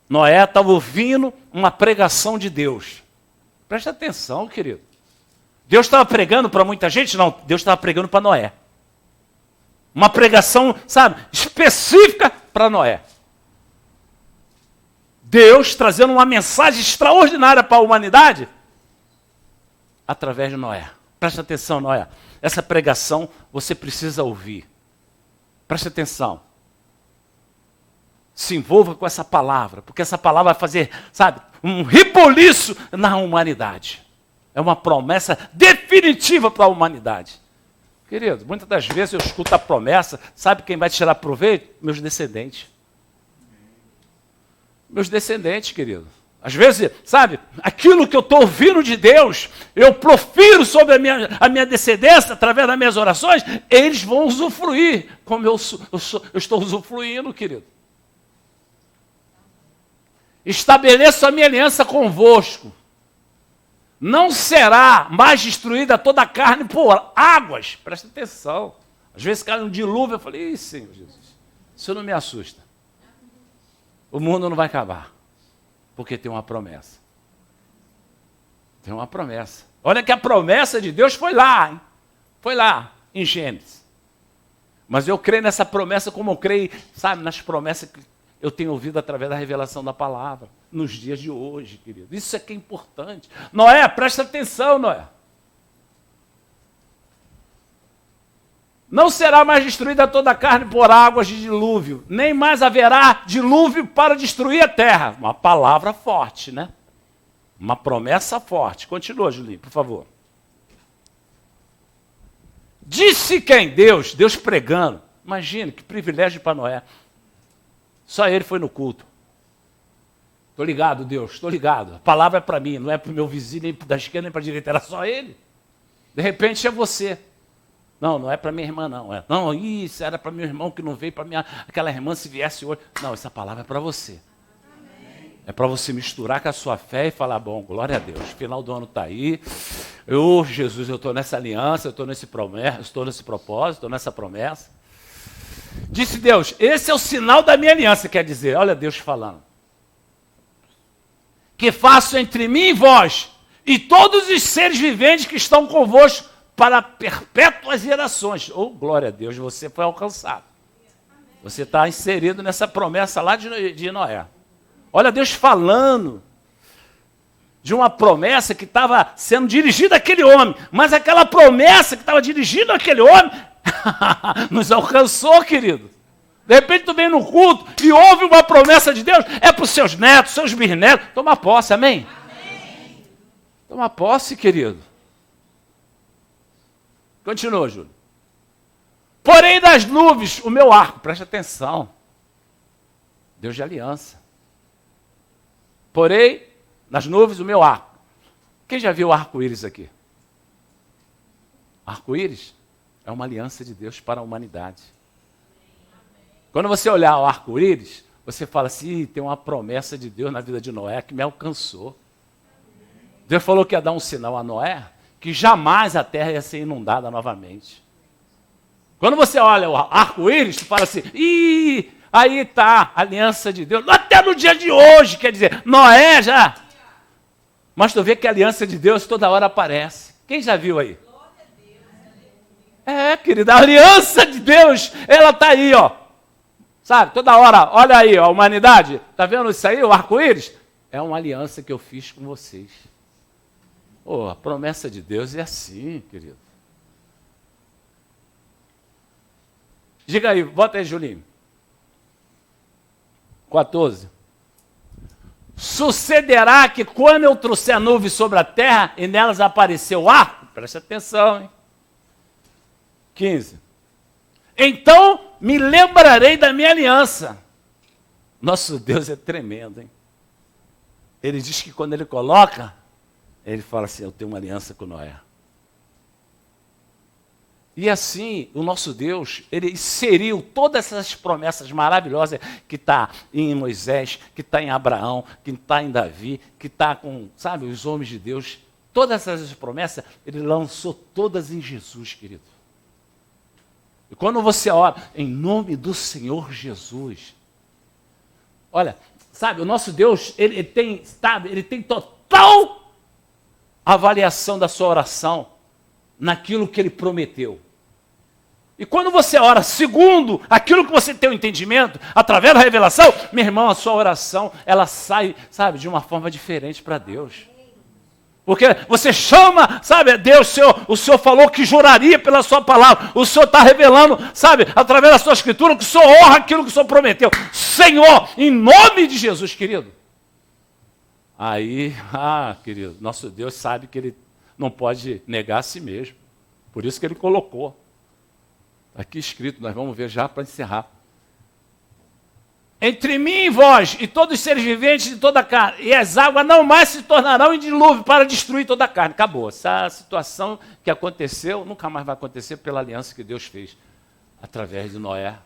Noé estava ouvindo uma pregação de Deus. Preste atenção, querido. Deus estava pregando para muita gente? Não, Deus estava pregando para Noé. Uma pregação, específica para Noé. Deus trazendo uma mensagem extraordinária para a humanidade através de Noé. Preste atenção, Noé. Essa pregação você precisa ouvir. Preste atenção. Se envolva com essa palavra, porque essa palavra vai fazer, um reboliço na humanidade. É uma promessa definitiva para a humanidade. Querido, muitas das vezes eu escuto a promessa, sabe quem vai tirar proveito? Meus descendentes. Meus descendentes, querido. Às vezes, aquilo que eu estou ouvindo de Deus, eu profiro sobre a minha descendência, através das minhas orações, eles vão usufruir, como eu estou usufruindo, querido. Estabeleço a minha aliança convosco. Não será mais destruída toda a carne por águas. Presta atenção. Às vezes cai um dilúvio, eu falei, Senhor Jesus, isso não me assusta. O mundo não vai acabar. Porque tem uma promessa. Tem uma promessa. Olha que a promessa de Deus foi lá, hein? Foi lá, em Gênesis. Mas eu creio nessa promessa como eu creio, nas promessas que eu tenho ouvido através da revelação da palavra, nos dias de hoje, querido. Isso é que é importante. Noé, presta atenção, Noé. Não será mais destruída toda a carne por águas de dilúvio, nem mais haverá dilúvio para destruir a terra. Uma palavra forte, né? Uma promessa forte. Continua, Julinho, por favor. Disse quem? Deus. Deus pregando. Imagina, que privilégio para Noé. Só ele foi no culto. Estou ligado, Deus, estou ligado. A palavra é para mim, não é para o meu vizinho, nem da esquerda, nem para a direita, era só ele. De repente é você. Não é para minha irmã, não. Não, isso era para meu irmão que não veio, para aquela irmã se viesse hoje. Não, essa palavra é para você. Amém. É para você misturar com a sua fé e falar, bom, glória a Deus, final do ano está aí. Jesus, eu estou nessa aliança, eu estou nesse propósito, estou nessa promessa. Disse Deus, esse é o sinal da minha aliança, quer dizer, olha Deus falando. Que faço entre mim e vós, e todos os seres viventes que estão convosco, para perpétuas gerações. Glória a Deus, você foi alcançado. Você está inserido nessa promessa lá de Noé. Olha Deus falando de uma promessa que estava sendo dirigida àquele homem, mas aquela promessa que estava dirigida àquele homem nos alcançou, querido. De repente tu vem no culto e ouve uma promessa de Deus, é para os seus netos, seus bisnetos. Toma posse, amém? Amém. Toma posse, querido. Continua, Júlio. Porém das nuvens, o meu arco, preste atenção. Deus de aliança. Porém, nas nuvens, o meu arco. Quem já viu o arco-íris aqui? Arco-íris é uma aliança de Deus para a humanidade. Quando você olhar o arco-íris, você fala assim, tem uma promessa de Deus na vida de Noé que me alcançou. Deus falou que ia dar um sinal a Noé, que jamais a terra ia ser inundada novamente. Quando você olha o arco-íris, tu fala assim, ih, aí está a aliança de Deus, até no dia de hoje, quer dizer, Noé já. Mas tu vê que a aliança de Deus toda hora aparece. Quem já viu aí? Querida, a aliança de Deus, ela está aí, ó. Sabe, toda hora, olha aí, ó, a humanidade, tá vendo isso aí, o arco-íris? É uma aliança que eu fiz com vocês. Oh, a promessa de Deus é assim, querido. Diga aí, bota aí, Julinho. 14. Sucederá que quando eu trouxer nuvens sobre a terra e nelas apareceu o arco, preste atenção, hein? 15. Então me lembrarei da minha aliança. Nosso Deus é tremendo, hein? Ele diz que quando ele coloca, ele fala assim, eu tenho uma aliança com Noé. E assim, o nosso Deus, ele inseriu todas essas promessas maravilhosas que está em Moisés, que está em Abraão, que está em Davi, que está com, sabe, os homens de Deus. Todas essas promessas, ele lançou todas em Jesus, querido. E quando você ora em nome do Senhor Jesus, olha, sabe, o nosso Deus, ele tem total avaliação da sua oração naquilo que ele prometeu. E quando você ora segundo aquilo que você tem o entendimento, através da revelação, meu irmão, a sua oração, ela sai, sabe, de uma forma diferente para Deus. Porque você chama, sabe, Deus, o Senhor falou que juraria pela sua palavra. O Senhor está revelando, sabe, através da sua escritura, que o Senhor honra aquilo que o Senhor prometeu. Senhor, em nome de Jesus, querido. Aí, querido, nosso Deus sabe que ele não pode negar a si mesmo. Por isso que ele colocou. Aqui escrito, nós vamos ver já para encerrar. Entre mim e vós, e todos os seres viventes de toda a carne, e as águas não mais se tornarão em dilúvio para destruir toda a carne. Acabou. Essa situação que aconteceu, nunca mais vai acontecer pela aliança que Deus fez através de Noé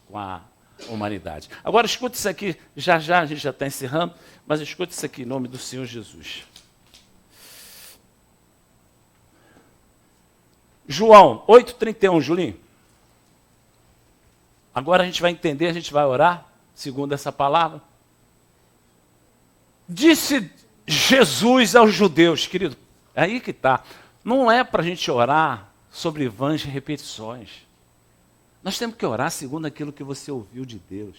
com a humanidade. Agora escuta isso aqui, já a gente já está encerrando, mas escuta isso aqui em nome do Senhor Jesus. João 8,31, Julinho. Agora a gente vai entender, a gente vai orar, segundo essa palavra. Disse Jesus aos judeus, querido, é aí que está. Não é para a gente orar sobre vãs repetições. Nós temos que orar segundo aquilo que você ouviu de Deus.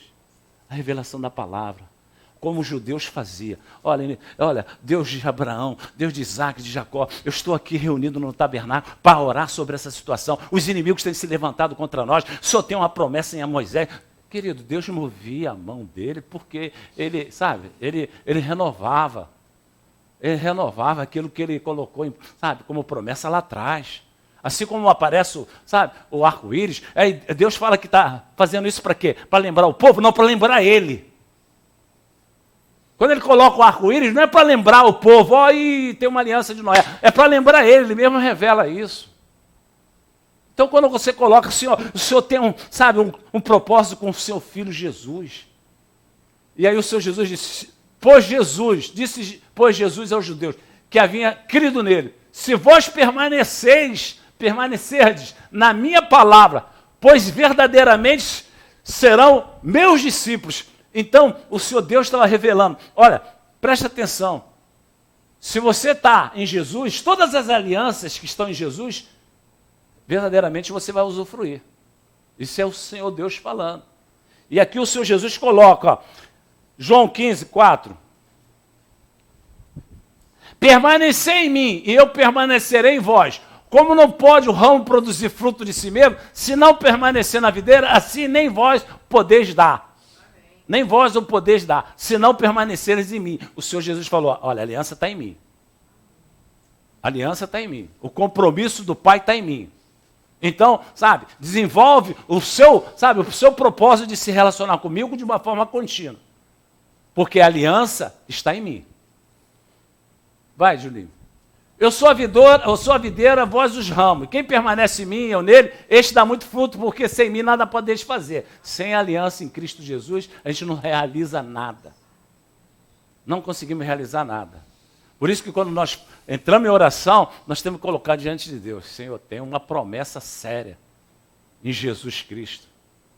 A revelação da palavra. Como os judeus faziam. Olha, Deus de Abraão, Deus de Isaac, de Jacó, eu estou aqui reunido no tabernáculo para orar sobre essa situação. Os inimigos têm se levantado contra nós. O Senhor tem uma promessa em Moisés. Querido, Deus movia a mão dele porque ele, sabe, ele renovava. Ele renovava aquilo que ele colocou, sabe, como promessa lá atrás. Assim como aparece, sabe, o arco-íris, Deus fala que está fazendo isso para quê? Para lembrar o povo? Não, para lembrar ele. Quando ele coloca o arco-íris, não é para lembrar o povo, tem uma aliança de Noé, é para lembrar ele mesmo revela isso. Então, quando você coloca, o Senhor tem um propósito com o seu filho Jesus. E aí o Senhor Jesus disse, pois Jesus aos judeus, que havia crido nele, se vós permanecerdes na minha palavra, pois verdadeiramente serão meus discípulos. Então, o Senhor Deus estava revelando, olha, preste atenção, se você está em Jesus, todas as alianças que estão em Jesus, verdadeiramente você vai usufruir. Isso é o Senhor Deus falando. E aqui o Senhor Jesus coloca, João 15, 4. Permanecei em mim, e eu permanecerei em vós. Como não pode o ramo produzir fruto de si mesmo, se não permanecer na videira, assim nem vós podeis dar. Nem vós o podeis dar, se não permaneceres em mim. O Senhor Jesus falou, olha, a aliança está em mim. A aliança está em mim. O compromisso do Pai está em mim. Então, sabe, desenvolve o seu propósito de se relacionar comigo de uma forma contínua. Porque a aliança está em mim. Vai, Julinho. Eu sou a videira, vós os ramos. Quem permanece em mim e eu nele, este dá muito fruto, porque sem mim nada podeis fazer. Sem aliança em Cristo Jesus, a gente não realiza nada. Não conseguimos realizar nada. Por isso que quando nós entramos em oração, nós temos que colocar diante de Deus: Senhor, tem uma promessa séria em Jesus Cristo.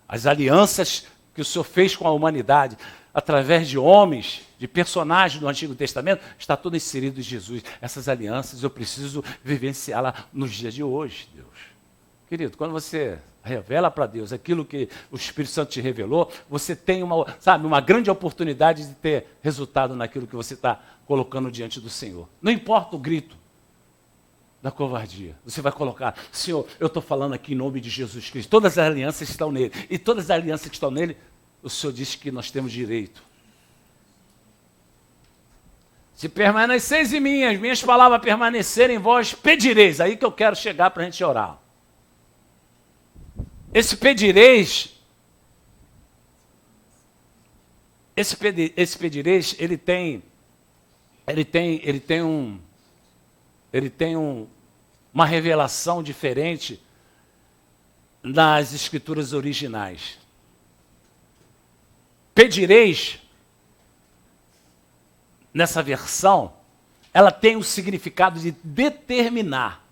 As alianças que o Senhor fez com a humanidade, através de homens, de personagens do Antigo Testamento, está tudo inserido em Jesus. Essas alianças eu preciso vivenciá-las nos dias de hoje, Deus. Querido, quando você revela para Deus aquilo que o Espírito Santo te revelou, você tem uma grande oportunidade de ter resultado naquilo que você está colocando diante do Senhor. Não importa o grito da covardia, você vai colocar: Senhor, eu estou falando aqui em nome de Jesus Cristo, todas as alianças estão nele, e todas as alianças que estão nele, o Senhor disse que nós temos direito. Se permaneceis em mim, as minhas palavras permanecerem em vós, pedireis. Aí que eu quero chegar para a gente orar. Esse pedireis, ele tem uma revelação diferente nas escrituras originais. Pedireis, nessa versão, ela tem o significado de determinar.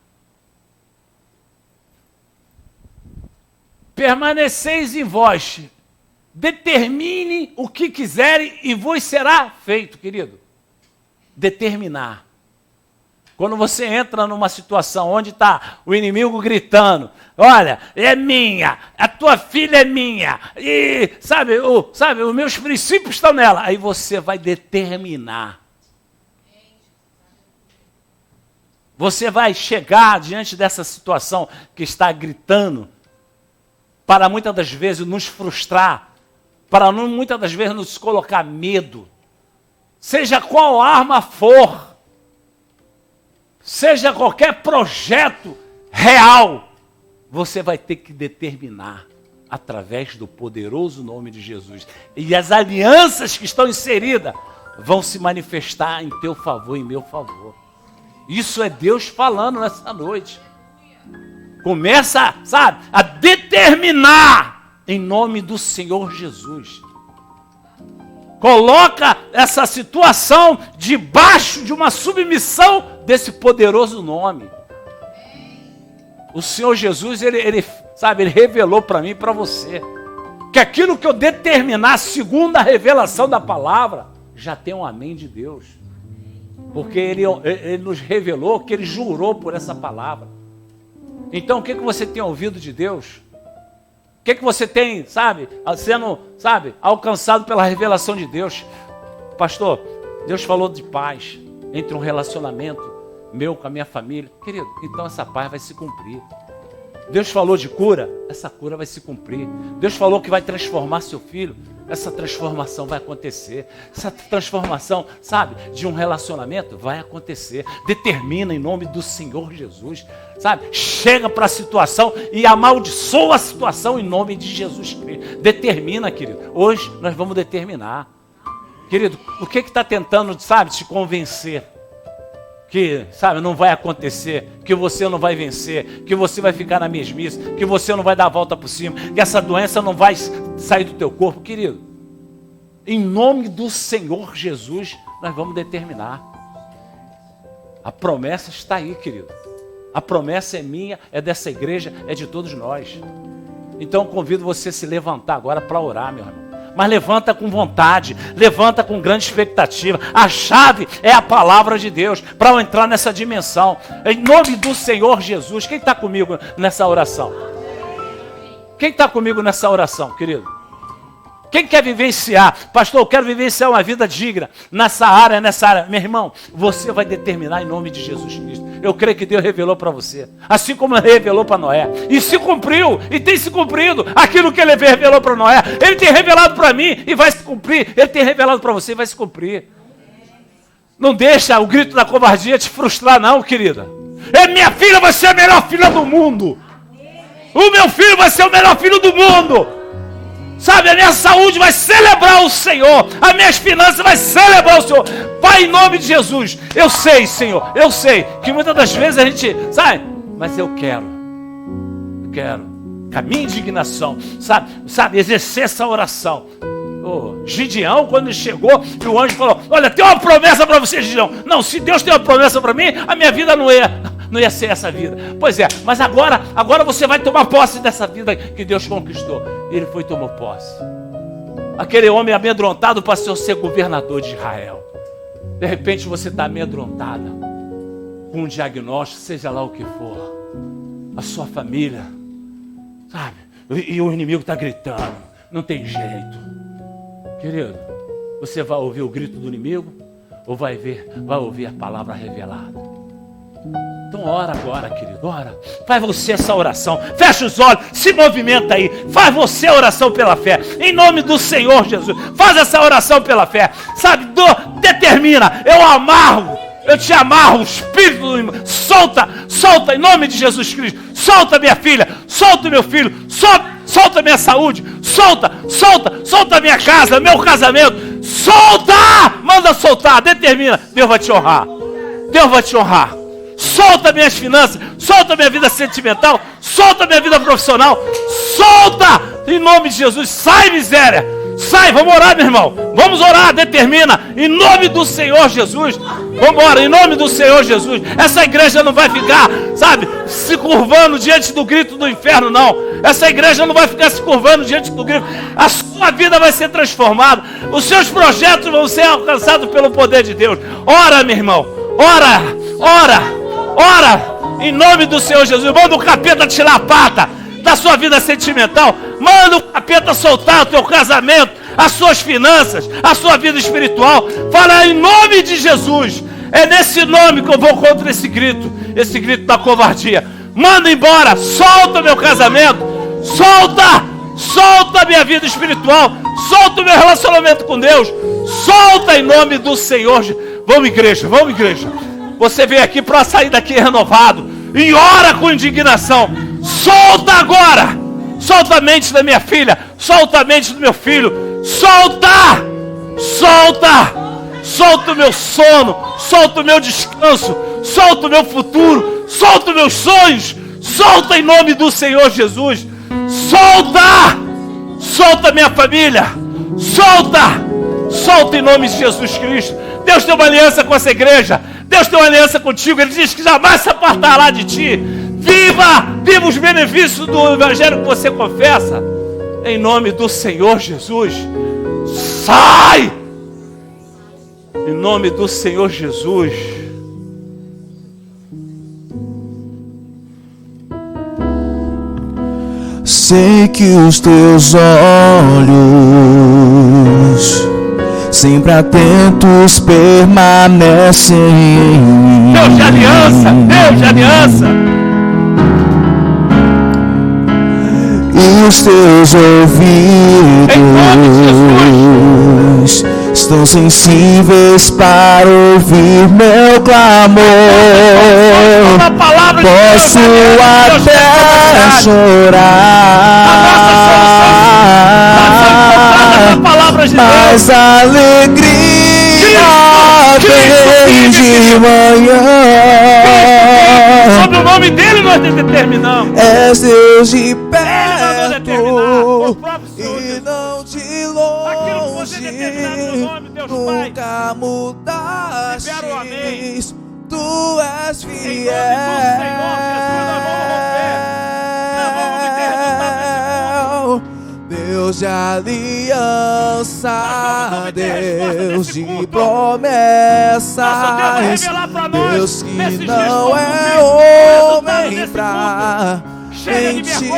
Permaneceis em vós, determine o que quiserem e vos será feito, querido. Determinar. Quando você entra numa situação onde está o inimigo gritando: olha, é minha, a tua filha é minha, e os meus princípios estão nela. Aí você vai determinar. Você vai chegar diante dessa situação que está gritando, para muitas das vezes nos frustrar, para muitas das vezes nos colocar medo. Seja qual arma for, seja qualquer projeto real, você vai ter que determinar através do poderoso nome de Jesus. E as alianças que estão inseridas vão se manifestar em teu favor, em meu favor. Isso é Deus falando nessa noite. Começa, a determinar em nome do Senhor Jesus. Coloca essa situação debaixo de uma submissão desse poderoso nome. O Senhor Jesus, ele revelou para mim e para você que aquilo que eu determinar segundo a revelação da palavra, já tem um amém de Deus. Porque ele nos revelou que ele jurou por essa palavra. Então, o que você tem ouvido de Deus? O que você tem, sendo, alcançado pela revelação de Deus? Pastor, Deus falou de paz entre um relacionamento meu com a minha família. Querido, então essa paz vai se cumprir. Deus falou de cura, essa cura vai se cumprir. Deus falou que vai transformar seu filho, essa transformação vai acontecer. Essa transformação, de um relacionamento vai acontecer. Determina em nome do Senhor Jesus, chega para a situação e amaldiçoa a situação em nome de Jesus Cristo. Determina, querido. Hoje nós vamos determinar. Querido, o que está tentando, te convencer? Que, não vai acontecer, que você não vai vencer, que você vai ficar na mesmice, que você não vai dar a volta por cima, que essa doença não vai sair do teu corpo, querido. Em nome do Senhor Jesus, nós vamos determinar. A promessa está aí, querido. A promessa é minha, é dessa igreja, é de todos nós. Então convido você a se levantar agora para orar, meu irmão. Mas levanta com vontade, levanta com grande expectativa. A chave é a palavra de Deus para eu entrar nessa dimensão. Em nome do Senhor Jesus. Quem está comigo nessa oração? Quem está comigo nessa oração, querido? Quem quer vivenciar? Pastor, eu quero vivenciar uma vida digna nessa área. Meu irmão, você vai determinar em nome de Jesus Cristo. Eu creio que Deus revelou para você, assim como Ele revelou para Noé. E se cumpriu, e tem se cumprido aquilo que Ele revelou para Noé. Ele tem revelado para mim e vai se cumprir. Ele tem revelado para você e vai se cumprir. Não deixa o grito da covardia te frustrar não, querida. Minha filha vai ser a melhor filha do mundo. O meu filho vai ser o melhor filho do mundo. A minha saúde vai celebrar o Senhor. As minhas finanças vai celebrar o Senhor. Pai, em nome de Jesus. Eu sei, Senhor. Eu sei que muitas das vezes a gente, mas eu quero. Com a minha indignação, exercer essa oração. Gideão, quando ele chegou, e o anjo falou: olha, tem uma promessa para você, Gideão. Não, se Deus tem uma promessa para mim, a minha vida não ia ser essa vida. Pois é, mas agora você vai tomar posse dessa vida que Deus conquistou. E ele foi e tomou posse. Aquele homem amedrontado passou a ser governador de Israel. De repente você está amedrontada com um diagnóstico, seja lá o que for. A sua família, sabe? E o inimigo está gritando. Não tem jeito. Querido, você vai ouvir o grito do inimigo ou vai ouvir a palavra revelada? Então ora agora, querido, ora. Faz você essa oração. Fecha os olhos, se movimenta aí. Faz você a oração pela fé. Em nome do Senhor Jesus. Faz essa oração pela fé. Sabe, determina. Eu te amarro, o espírito do inimigo. Solta em nome de Jesus Cristo. Solta minha filha, solta meu filho, solta minha saúde. Solta minha casa, meu casamento. Solta! Manda soltar, determina. Deus vai te honrar. Solta minhas finanças, solta minha vida sentimental, solta minha vida profissional, solta em nome de Jesus. Sai, miséria, sai. Vamos orar, meu irmão, vamos orar. Determina em nome do Senhor Jesus. Vamos embora, em nome do Senhor Jesus. Essa igreja não vai ficar, sabe, se curvando diante do grito do inferno, não. Essa igreja não vai ficar se curvando diante do grito. A sua vida vai ser transformada. Os seus projetos vão ser alcançados pelo poder de Deus. Ora, meu irmão, ora, em nome do Senhor Jesus. Manda o capeta tirar a pata da sua vida sentimental. Manda o capeta soltar o teu casamento, as suas finanças, a sua vida espiritual. Fala em nome de Jesus. É nesse nome que eu vou contra esse grito da covardia. Manda embora, solta meu casamento, solta a minha vida espiritual, solta o meu relacionamento com Deus, solta em nome do Senhor. Vamos igreja. Você veio aqui para sair daqui renovado. E ora com indignação. Solta agora. Solta a mente da minha filha. Solta a mente do meu filho. Solta o meu sono. Solta o meu descanso. Solta o meu futuro. Solta os meus sonhos. Solta em nome do Senhor Jesus. Solta a minha família. Solta em nome de Jesus Cristo. Deus tem uma aliança com essa igreja. Deus tem uma aliança contigo. Ele diz que jamais se apartará de ti. Viva os benefícios do evangelho que você confessa. Em nome do Senhor Jesus. Sai! Em nome do Senhor Jesus. Sei que os teus olhos, sempre atentos, permanecem em mim. Deus de aliança. E os teus ouvidos estão sensíveis para ouvir meu clamor. Posso até chorar, mas a alegria vem de manhã. Sobre o nome dele nós determinamos. És Deus de perto e não de longe. Nunca mudaste. Tu és fiel. Deus de aliança, Deus de promessas, Deus que não é homem pra mentir.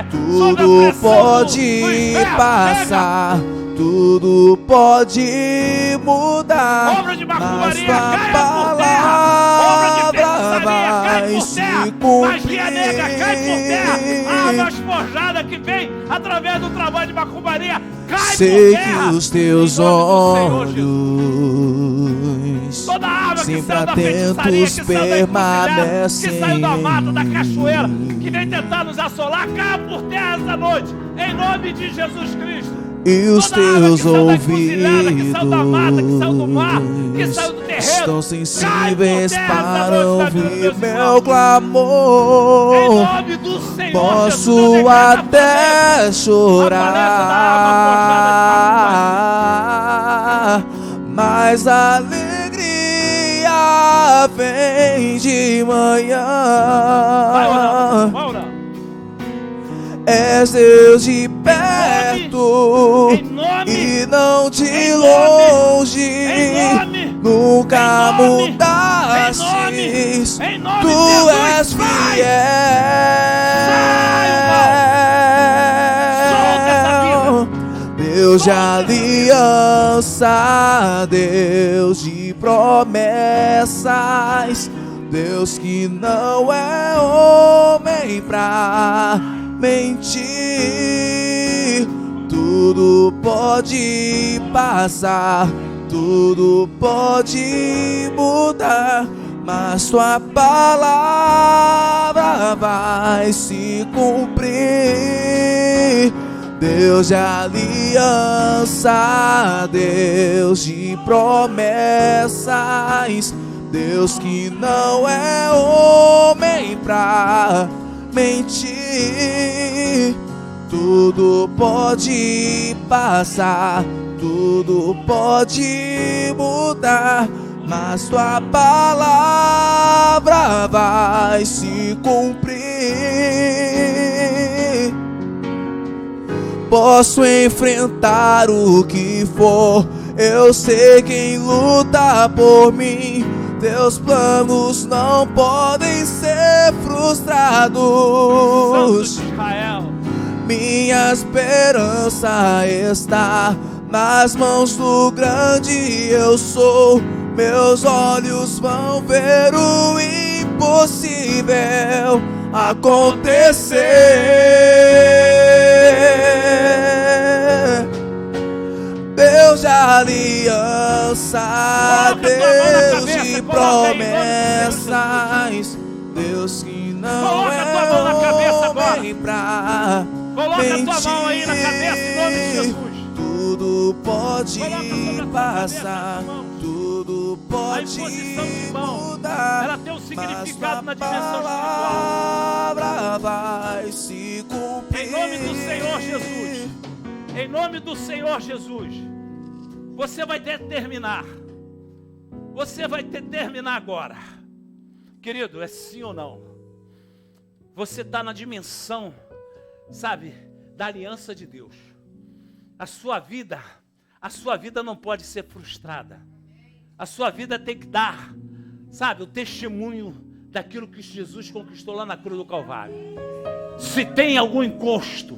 Tudo pode passar, tudo pode mudar, mas tua palavra vai se cumprir. A água esforjada que vem através do trabalho de macumbaria cai por terra. Sei que os teus olhos sempre atentos permanecem, que saiu da mata, da cachoeira, que vem tentar nos assolar, caia por terra essa noite, em nome de Jesus Cristo. e os Toda água teus que saiu da encruzilhada, que saiu da mata, que saiu do mar, que ouvidos saiu do terreno, estão cai sensíveis por terra para essa noite da vida ouvir dos meus meu irmãos. Em clamor. nome do Senhor Posso Jesus, eu decreto a até falência chorar, mas a alegria vem de manhã. Vai orando, vai orando. És Deus de perto Em nome, e não de em longe. em nome, Nunca em nome, mudastes, em nome tu de és Jesus, vai! fiel. Deus de aliança, Deus de promessas, Deus que não é homem pra mentir. Tudo pode passar, tudo pode mudar, mas tua palavra vai se cumprir. Deus de aliança, Deus de promessas, Deus que não é homem pra mentir. Tudo pode passar, tudo pode mudar, mas tua palavra vai se cumprir. Posso enfrentar o que for, eu sei quem luta por mim. Teus planos não podem ser frustrados. Santo de Israel. Minha esperança está nas mãos do grande eu sou. Meus olhos vão ver o impossível acontecer. Deus de aliança, Deus de promessas, Deus que não é homem pra Coloca a tua mão aí na cabeça em nome de Jesus. tudo pode passar, cabeça, tudo A pode imposição de mão, mudar, ela tem um significado na mas dimensão tua espiritual. palavra vai se cumprir. Em nome do Senhor Jesus. Em nome do Senhor Jesus. Você vai determinar. Você vai determinar agora. Querido, é sim ou não? Você está na dimensão, sabe, da aliança de Deus. A sua vida não pode ser frustrada. A sua vida tem que dar, sabe, o testemunho daquilo que Jesus conquistou lá na cruz do Calvário. Se tem algum encosto,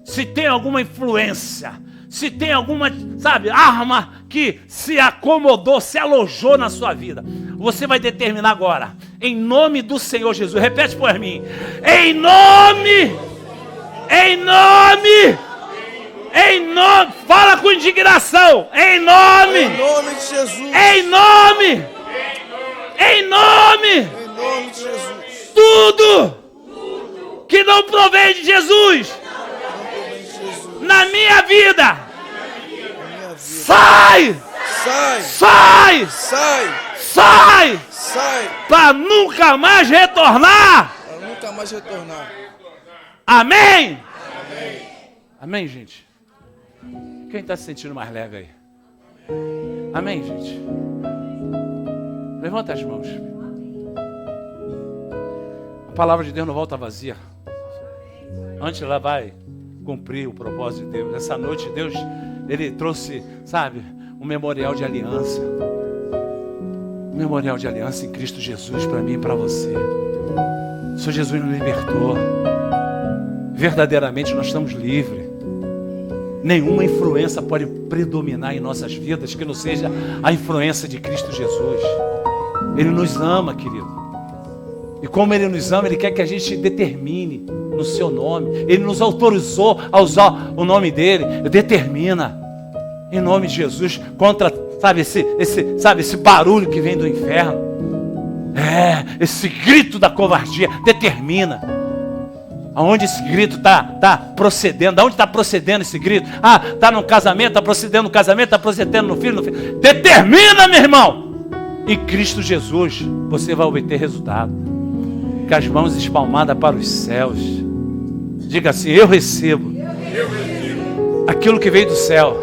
se tem alguma influência, se tem alguma, sabe, arma que se acomodou, se alojou na sua vida, você vai determinar agora, em nome do Senhor Jesus. Repete por mim. Em nome, fala com indignação. Em nome de Jesus. Em nome De Jesus. tudo que não provém de Jesus na minha vida, sai, para nunca mais retornar. Amém? Amém, gente? Quem está se sentindo mais leve aí? Amém, gente? Levanta as mãos. A palavra de Deus não volta vazia. Antes ela vai cumprir o propósito de Deus. Essa noite Deus, Ele trouxe, sabe, um memorial de aliança. Um memorial de aliança em Cristo Jesus para mim e para você. O Senhor Jesus nos libertou. Verdadeiramente nós estamos livres. Nenhuma influência pode predominar em nossas vidas que não seja a influência de Cristo Jesus. Ele nos ama, querido. E como Ele nos ama, Ele quer que a gente determine no seu nome. Ele nos autorizou a usar o nome dEle. Determina, em nome de Jesus, contra, esse barulho que vem do inferno. Esse grito da covardia. Determina. Aonde esse grito está procedendo? Aonde está procedendo esse grito? Ah, está no casamento, está procedendo no casamento, está procedendo no filho, Determina, meu irmão! Em Cristo Jesus, você vai obter resultado. Com as mãos espalmadas para os céus. Diga assim, eu recebo aquilo que veio do céu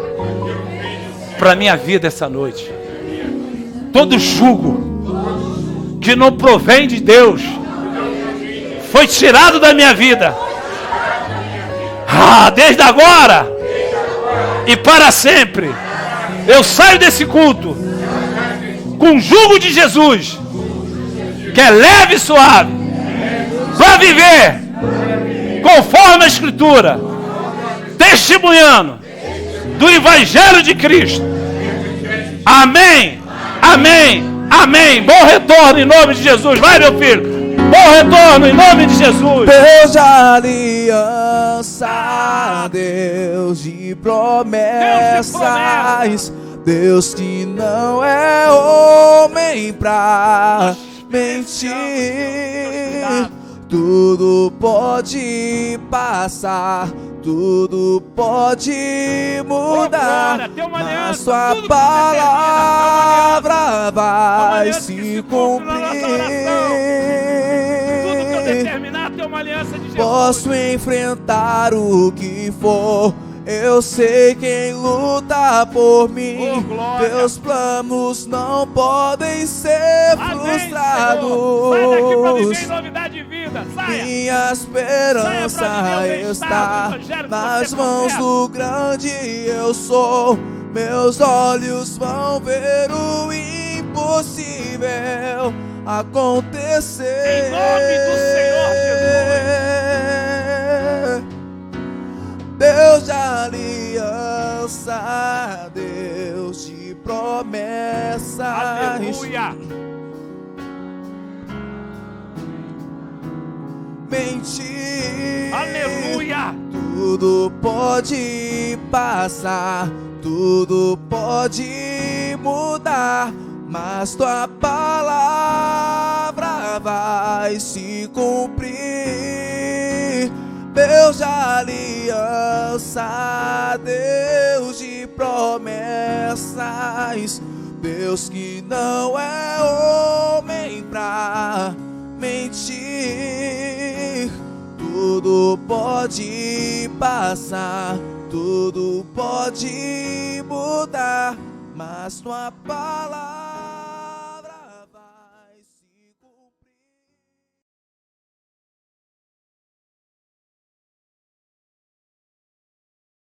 para a minha vida essa noite. Todo jugo que não provém de Deus foi tirado da minha vida. Desde agora e para sempre, eu saio desse culto com o jugo de Jesus, que é leve e suave, para viver conforme a Escritura, testemunhando do Evangelho de Cristo. Amém, amém, amém. Bom retorno em nome de Jesus. Vai, meu filho. Bom retorno em nome de Jesus. Deus de aliança, Deus de promessas, Deus que não é homem pra mentir. Tudo pode passar, tudo pode mudar, mas sua palavra vai se cumprir. Posso enfrentar o que for, eu sei quem luta por mim. Teus planos não podem ser frustrados. Minha esperança está nas mãos do grande eu sou. Meus olhos vão ver o impossível acontecer. Em nome do Senhor Jesus. Deus de aliança, Deus de promessas. Aleluia. Mentir. Aleluia. Tudo pode passar, tudo pode mudar, mas tua palavra vai se cumprir. Deus de aliança, Deus de promessas, Deus que não é homem pra mentir. Tudo pode passar, tudo pode mudar, mas tua palavra